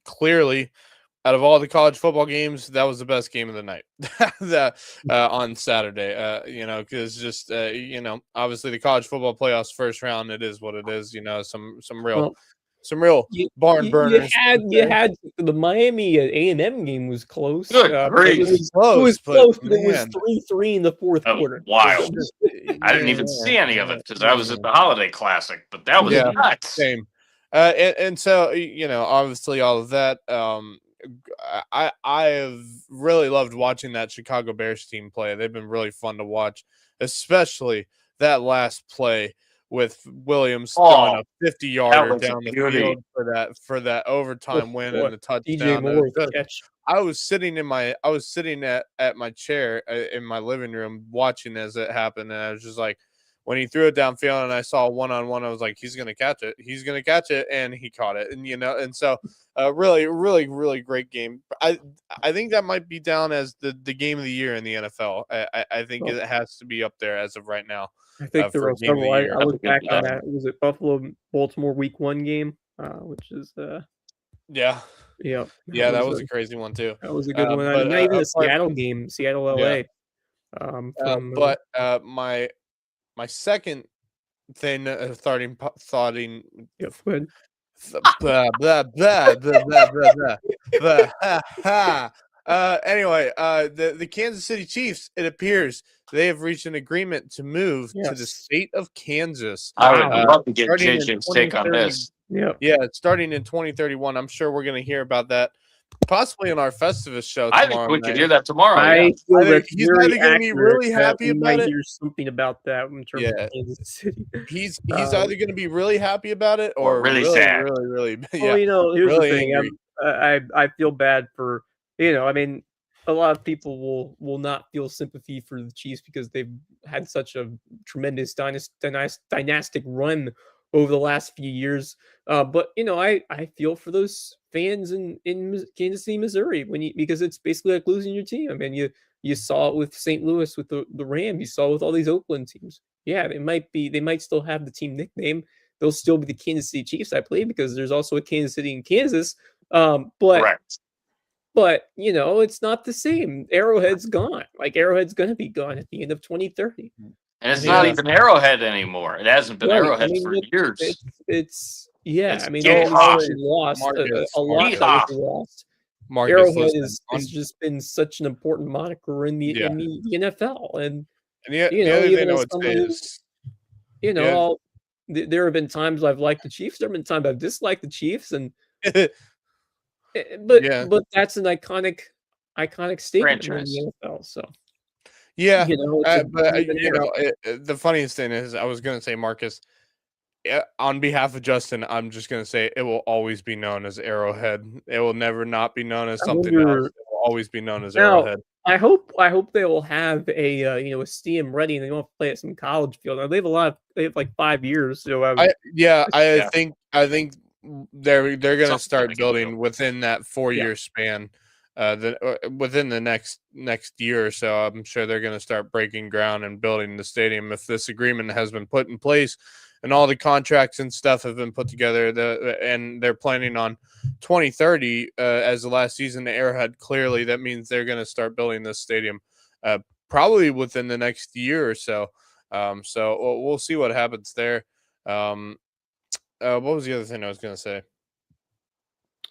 Clearly, out of all the college football games, that was the best game of the night. On Saturday, because just obviously the college football playoffs first round, it is what it is. Some real barn burners. You had the Miami A&M game was close. Great. It was close, but it was 3-3 in the fourth quarter. Wild. I didn't even see any of it because I was at the Holiday Classic, but that was nuts. Same. And so obviously all of that. I have really loved watching that Chicago Bears team play. They've been really fun to watch, especially that last play with Williams throwing a 50-yarder down the field for that overtime win and the touchdown. I was sitting at my chair in my living room watching as it happened, and I was just like, when he threw it downfield and I saw one-on-one, I was like, he's going to catch it, and he caught it. And so really, really, really great game. I think that might be down as the game of the year in the NFL. I think it has to be up there as of right now. I think there were several. I look back on that. Was it Buffalo-Baltimore Week 1 game, which is yeah. That was a crazy one too. That was a good one. But, not even the Seattle game, Seattle-LA. But my second thing, thoughting. Yep, go ahead. Anyway, the Kansas City Chiefs, it appears they have reached an agreement to move to the state of Kansas. I would love to get JJ's take on this. Yeah, it's starting in 2031. I'm sure we're going to hear about that possibly in our Festivus show tomorrow. I think we could hear that tomorrow. I think he's either going to be really happy about it. Hear something about that in terms of Kansas City. He's either going to be really happy about it or really sad. Really, Well, here's the thing. I feel bad for I mean, a lot of people will not feel sympathy for the Chiefs because they've had such a tremendous dynastic run over the last few years. But I feel for those fans in Kansas City, Missouri, because it's basically like losing your team. I mean, you saw it with St. Louis with the Rams. You saw it with all these Oakland teams. Yeah, they might still have the team nickname. They'll still be the Kansas City Chiefs, I believe, because there's also a Kansas City in Kansas. But Correct. But, it's not the same. Arrowhead's gone. Like, Arrowhead's gonna be gone at the end of 2030. And it's not even Arrowhead anymore. It hasn't been Arrowhead for years. It's I mean, Seahawk. Lost. A lot that Seahawk. was lost. Marcus, Arrowhead listen, has just been such an important moniker in the NFL. And the other thing I would say is, there have been times I've liked the Chiefs. There have been times I've disliked the Chiefs, and but that's an iconic statement franchise in the NFL. So yeah, but the funniest thing is, I was going to say, Marcus, on behalf of Justin, I'm just going to say it will always be known as Arrowhead. It will never not be known as something else. It will always be known as Arrowhead. I hope they will have a stadium ready, and they won't play at some college field. Now, they have like 5 years. So I think they're going to start building within that 4-year span. Within the next year or so, I'm sure they're going to start breaking ground and building the stadium. If this agreement has been put in place and all the contracts and stuff have been put together, and they're planning on 2030 as the last season to Arrowhead, clearly that means they're going to start building this stadium probably within the next year or so. So we'll see what happens there. What was the other thing I was going to say?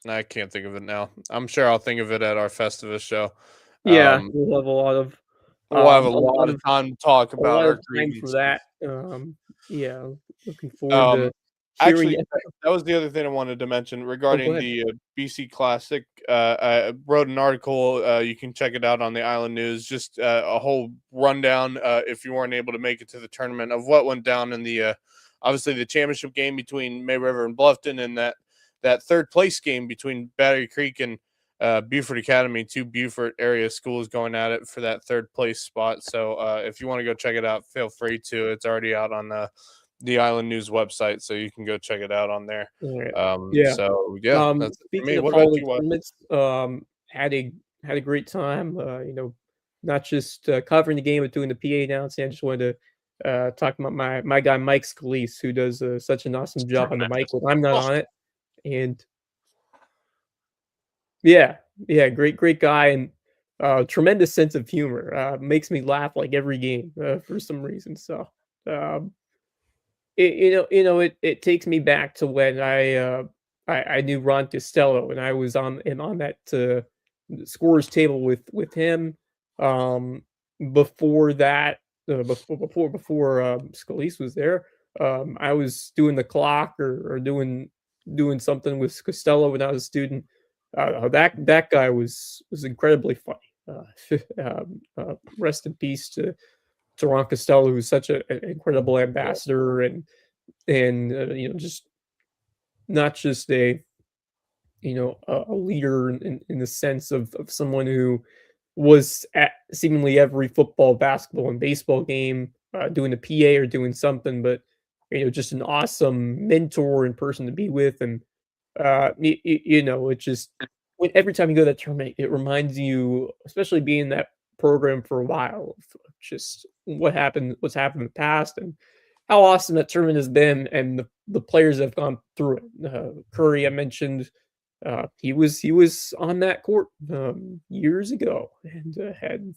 I can't think of it now. I'm sure I'll think of it at our Festivus show. Yeah, we'll have a lot of time to talk about our time for that. Yeah, looking forward to actually that was the other thing I wanted to mention regarding the BC Classic. I wrote an article. You can check it out on the Island News. Just a whole rundown, if you weren't able to make it to the tournament, of what went down in the obviously the championship game between May River and Bluffton, and that third place game between Battery Creek and Beaufort Academy, 2 Beaufort area schools going at it for that third place spot. So if you want to go check it out, feel free to. It's already out on the Island News website, so you can go check it out on there. So that's speaking of all the tournaments, had a great time. Not just covering the game, but doing the PA announcing. I just wanted to talk about my guy Mike Scalise, who does such an awesome job on the mic when I'm not on it. And great guy, and tremendous sense of humor. Makes me laugh like every game for some reason. So it takes me back to when I knew Ron Costello, and I was on that scorers table with him. Before that, before Scalise was there, I was doing the clock or doing something with Costello when I was a student. That guy was incredibly funny. Rest in peace to Ron Costello, who's such an incredible ambassador, and just not just a leader in the sense of someone who was at seemingly every football, basketball, and baseball game, doing a PA or doing something, but just an awesome mentor and person to be with. And it just, every time you go to that tournament, it reminds you, especially being in that program for a while, of just what's happened in the past, and how awesome that tournament has been, and the players that have gone through it. Curry, I mentioned, he was on that court years ago, and had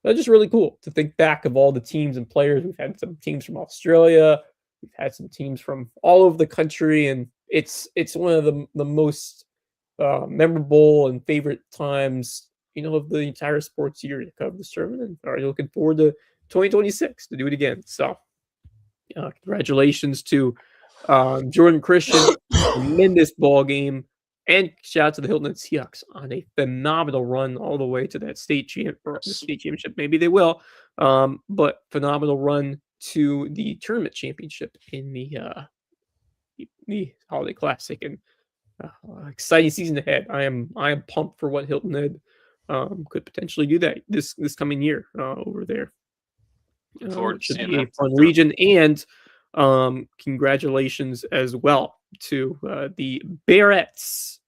just really cool to think back of all the teams and players. We've had some teams from Australia, we've had some teams from all over the country, and it's one of the most memorable and favorite times of the entire sports year to cover this tournament. And already looking forward to 2026 to do it again. So congratulations to Jordan Christian, tremendous ball game, and shout out to the Hilton Head Seahawks on a phenomenal run all the way to that state championship. Maybe they will, but phenomenal run to the tournament championship in the Holiday Classic, and exciting season ahead. I am pumped for what Hilton Head could potentially do that this coming year over there. Forward Which to should seeing be a that. fun region. And congratulations as well to the Barretts,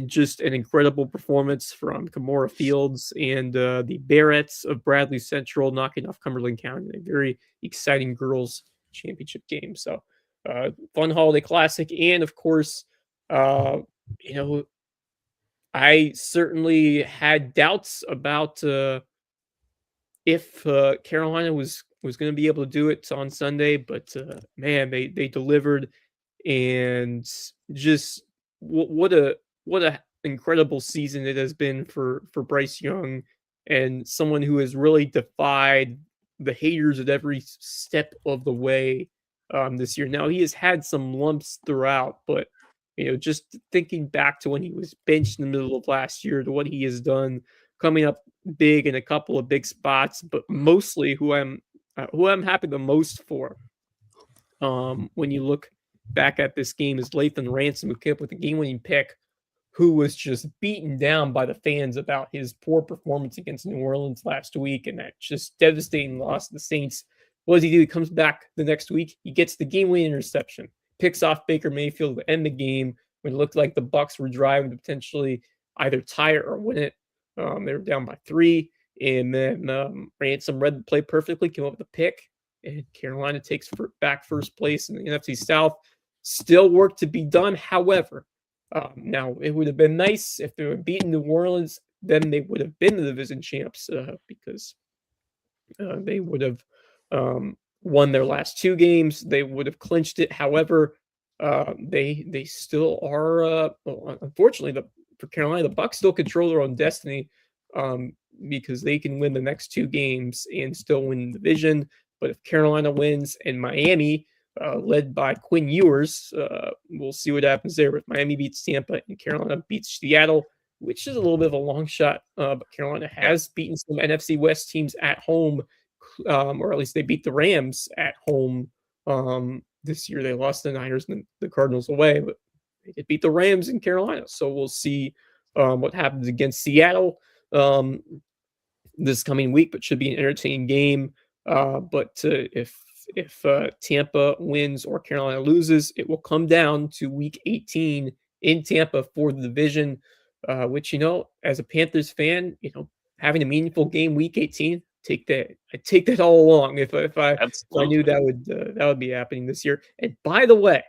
just an incredible performance from Kimora Fields and the Barretts of Bradley Central knocking off Cumberland County in a very exciting girls championship game. So fun holiday classic. And of course, you know, I certainly had doubts about if Carolina was going to be able to do it on Sunday, but man, they delivered, and just what a incredible season it has been for Bryce Young, and someone who has really defied the haters at every step of the way this year. Now he has had some lumps throughout, but just thinking back to when he was benched in the middle of last year to what he has done, coming up big in a couple of big spots, but mostly who I'm happy the most for. When you look back at this game is Lathan Ransom, who came up with the game-winning pick, who was just beaten down by the fans about his poor performance against New Orleans last week and that just devastating loss to the Saints. What does he do? He comes back the next week. He gets the game-winning interception, picks off Baker Mayfield to end the game when it looked like the Bucs were driving to potentially either tie it or win it. They were down by 3, and then Ransom read the play perfectly, came up with a pick, and Carolina takes back first place in the NFC South. Still work to be done, however. Now, it would have been nice if they were beaten New Orleans, then they would have been the division champs because they would have won their last 2 games. They would have clinched it. However, they still are, unfortunately, for Carolina, the Bucs still control their own destiny because they can win the next 2 games and still win the division. But if Carolina wins and Miami, led by Quinn Ewers, we'll see what happens there. If Miami beats Tampa and Carolina beats Seattle, which is a little bit of a long shot, but Carolina has beaten some NFC West teams at home, or at least they beat the Rams at home this year. They lost the Niners and the Cardinals away, but they did beat the Rams in Carolina. So we'll see what happens against Seattle this coming week, but should be an entertaining game. But if Tampa wins or Carolina loses, it will come down to week 18 in Tampa for the division, which, as a Panthers fan, having a meaningful game week 18, I take that all along if I knew that would be happening this year. And by the way,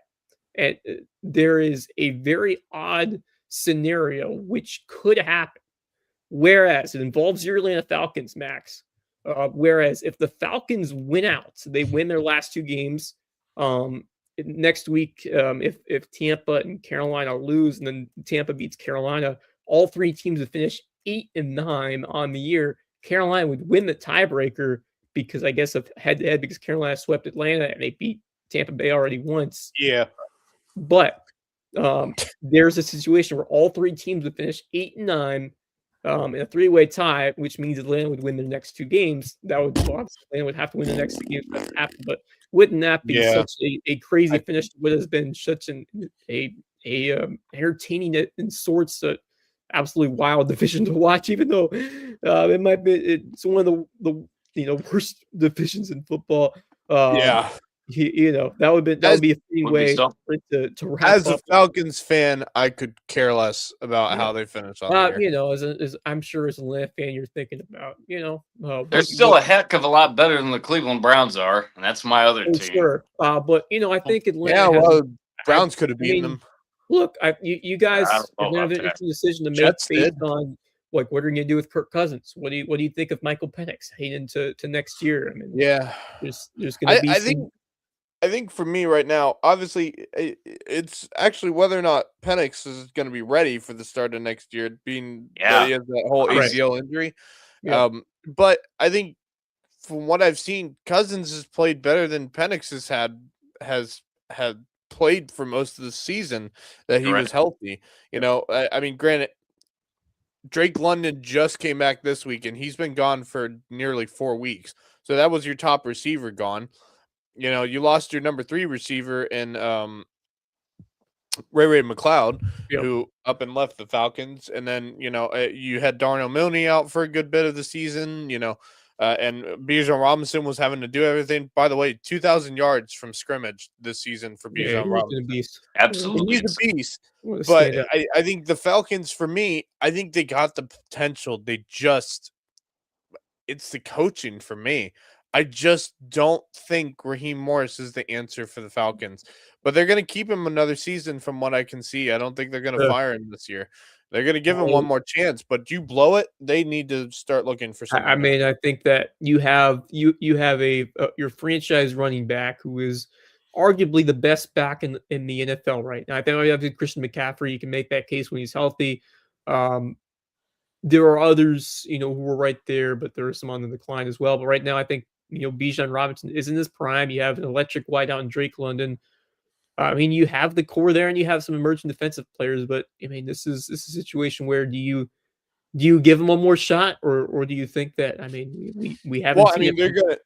there is a very odd scenario which could happen, whereas it involves your Atlanta Falcons, Max. Whereas if the Falcons win out, they win their last 2 games next week. If Tampa and Carolina lose, and then Tampa beats Carolina, all 3 teams would finish 8-9 on the year. Carolina would win the tiebreaker because I guess of head-to-head, because Carolina swept Atlanta and they beat Tampa Bay already once. Yeah, but there's a situation where all 3 teams would finish 8-9. In a 3-way tie, which means Atlanta would win their next 2 games. That would Atlanta would have to win the next 2 games for that to happen. But wouldn't that be such a crazy finish to what has been such an entertaining in sorts, absolutely wild division to watch? Even though it might be, it's one of the worst divisions in football. That would be a fitting way to wrap as up. a Falcons fan, I could care less about how they finish on the year. As I'm sure as a Atlanta fan, you're thinking about, they're still a heck of a lot better than the Cleveland Browns are, and that's my other team. Sure, but I think Atlanta. Browns could have beaten them. Look, you guys have an interesting decision to make based on what are you going to do with Kirk Cousins? What do you think of Michael Penix heading into next year? I mean, there's going to be. I think for me right now, obviously, it's actually whether or not Penix is going to be ready for the start of next year, being that he has that whole ACL injury. Yeah. But I think from what I've seen, Cousins has played better than Penix has played for most of the season that he was healthy. I mean, granted, Drake London just came back this week, and he's been gone for nearly 4 weeks. So that was your top receiver gone. You lost your number 3 receiver in Ray McLeod, who up and left the Falcons, and then you had Darnell Mooney out for a good bit of the season, and Bijan Robinson was having to do everything. By the way, 2,000 yards from scrimmage this season for Bijan Robinson. Absolutely, he's a beast. But I think the Falcons, for me, I think they got the potential. It's the coaching for me. I just don't think Raheem Morris is the answer for the Falcons. But they're going to keep him another season from what I can see. I don't think they're going to fire him this year. They're going to give him one more chance. But you blow it, they need to start looking for something. I mean, I think that you have your franchise running back who is arguably the best back in the NFL right now. I think you have Christian McCaffrey. You can make that case when he's healthy. There are others, who are right there, but there are some on the decline as well. But right now, I think Bijan Robinson is in his prime. You have an electric wideout in Drake London. I mean, you have the core there, and you have some emerging defensive players. But I mean, this is a situation where do you give him one more shot, or do you think that? I mean, we haven't. Well, I mean,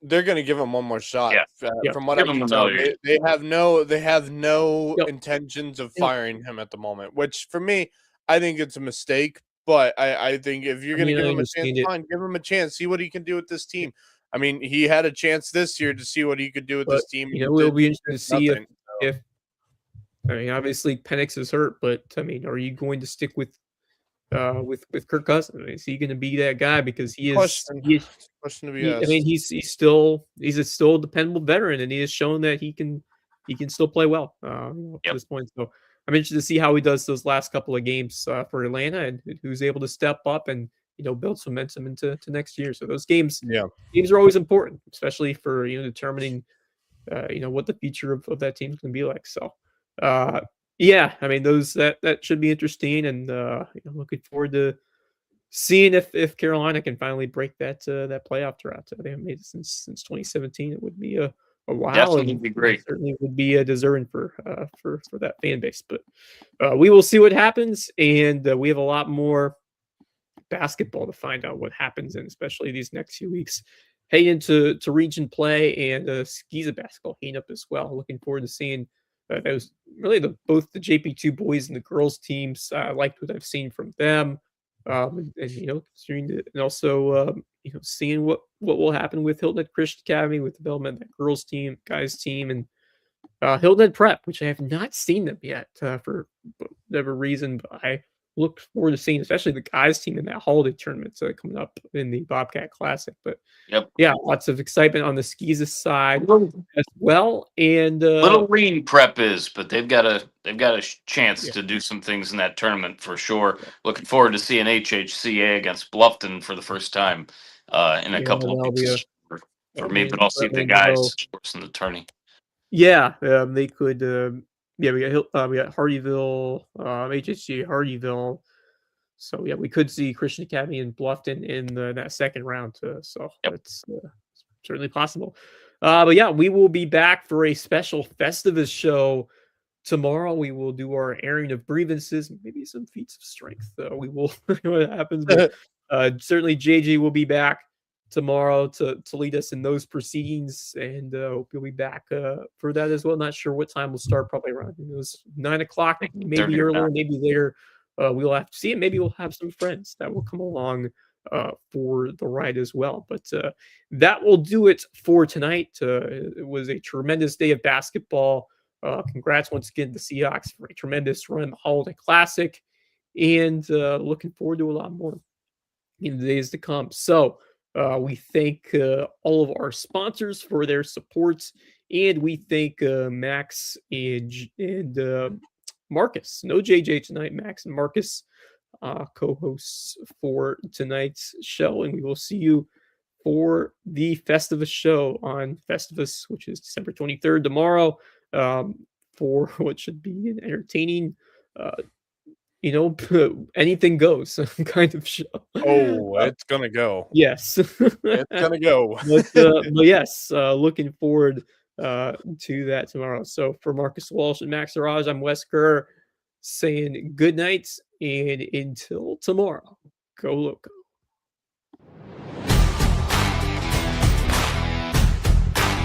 they're gonna give him one more shot. Yeah. From what I can tell, they have no intentions of firing him at the moment. Which for me, I think it's a mistake. But I think if you're gonna give him a chance, fine, give him a chance. See what he can do with this team. I mean, he had a chance this year to see what he could do with this team. It'll be interesting to see if I mean, obviously Penix is hurt, but I mean, are you going to stick with Kirk Cousins? I mean, is he going to be that guy? Because he is. Question to be asked. I mean, he's a still dependable veteran, and he has shown that he can still play well at this point. So I'm interested to see how he does those last couple of games for Atlanta, and who's able to step up and build some momentum into next year. So those games are always important, especially for determining what the future of that team is going to be like. So. Yeah, I mean that should be interesting, and looking forward to seeing if Carolina can finally break that playoff drought. They haven't made it since 2017. It would be a while. Definitely be great. Certainly would be deserving for that fan base. But we will see what happens, and we have a lot more basketball to find out what happens, and especially these next few weeks. Heading into region play and Skiza basketball heating up as well. Looking forward to seeing. That was really both the JP2 boys and the girls teams. I liked what I've seen from them, and considering and also seeing what will happen with Hilton Head Christian Academy with the development of that girls team, guys team, and Hilton Head Prep, which I have not seen them yet for whatever reason. But I look forward to seeing, especially the guys team in that holiday tournament coming up in the Bobcat Classic. But yeah, lots of excitement on the Skiza side as well. And Little Green Prep but they've got a chance to do some things in that tournament for sure. Looking forward to seeing HHCA against Bluffton for the first time in a couple of weeks for me. But I'll see the guys in the tourney. Yeah, they could. We got Hardyville, HHC Hardyville. So yeah, we could see Christian Academy and Bluffton in that second round. So that's certainly possible. But yeah, we will be back for a special Festivus show tomorrow. We will do our airing of grievances, maybe some feats of strength. We will see what happens. But certainly JJ will be back tomorrow to lead us in those proceedings, and hope you'll be back for that as well. Not sure what time we'll start, probably around 9 o'clock, maybe earlier, maybe later. We'll have to see, and maybe we'll have some friends that will come along for the ride as well. But that will do it for tonight. It was a tremendous day of basketball. Congrats once again to the Seahawks for a tremendous run in the Holiday Classic, and looking forward to a lot more in the days to come. So we thank all of our sponsors for their supports, and we thank Max and Marcus. No JJ tonight. Max and Marcus, co-hosts for tonight's show, and we will see you for the Festivus show on Festivus, which is December 23rd tomorrow, for what should be an entertaining anything goes kind of show. Oh, it's gonna go. Yes. It's gonna go. but yes, looking forward to that tomorrow. So for Marcus Walsh and Max Araj, I'm Wes Kerr saying good night, and until tomorrow, go Loco.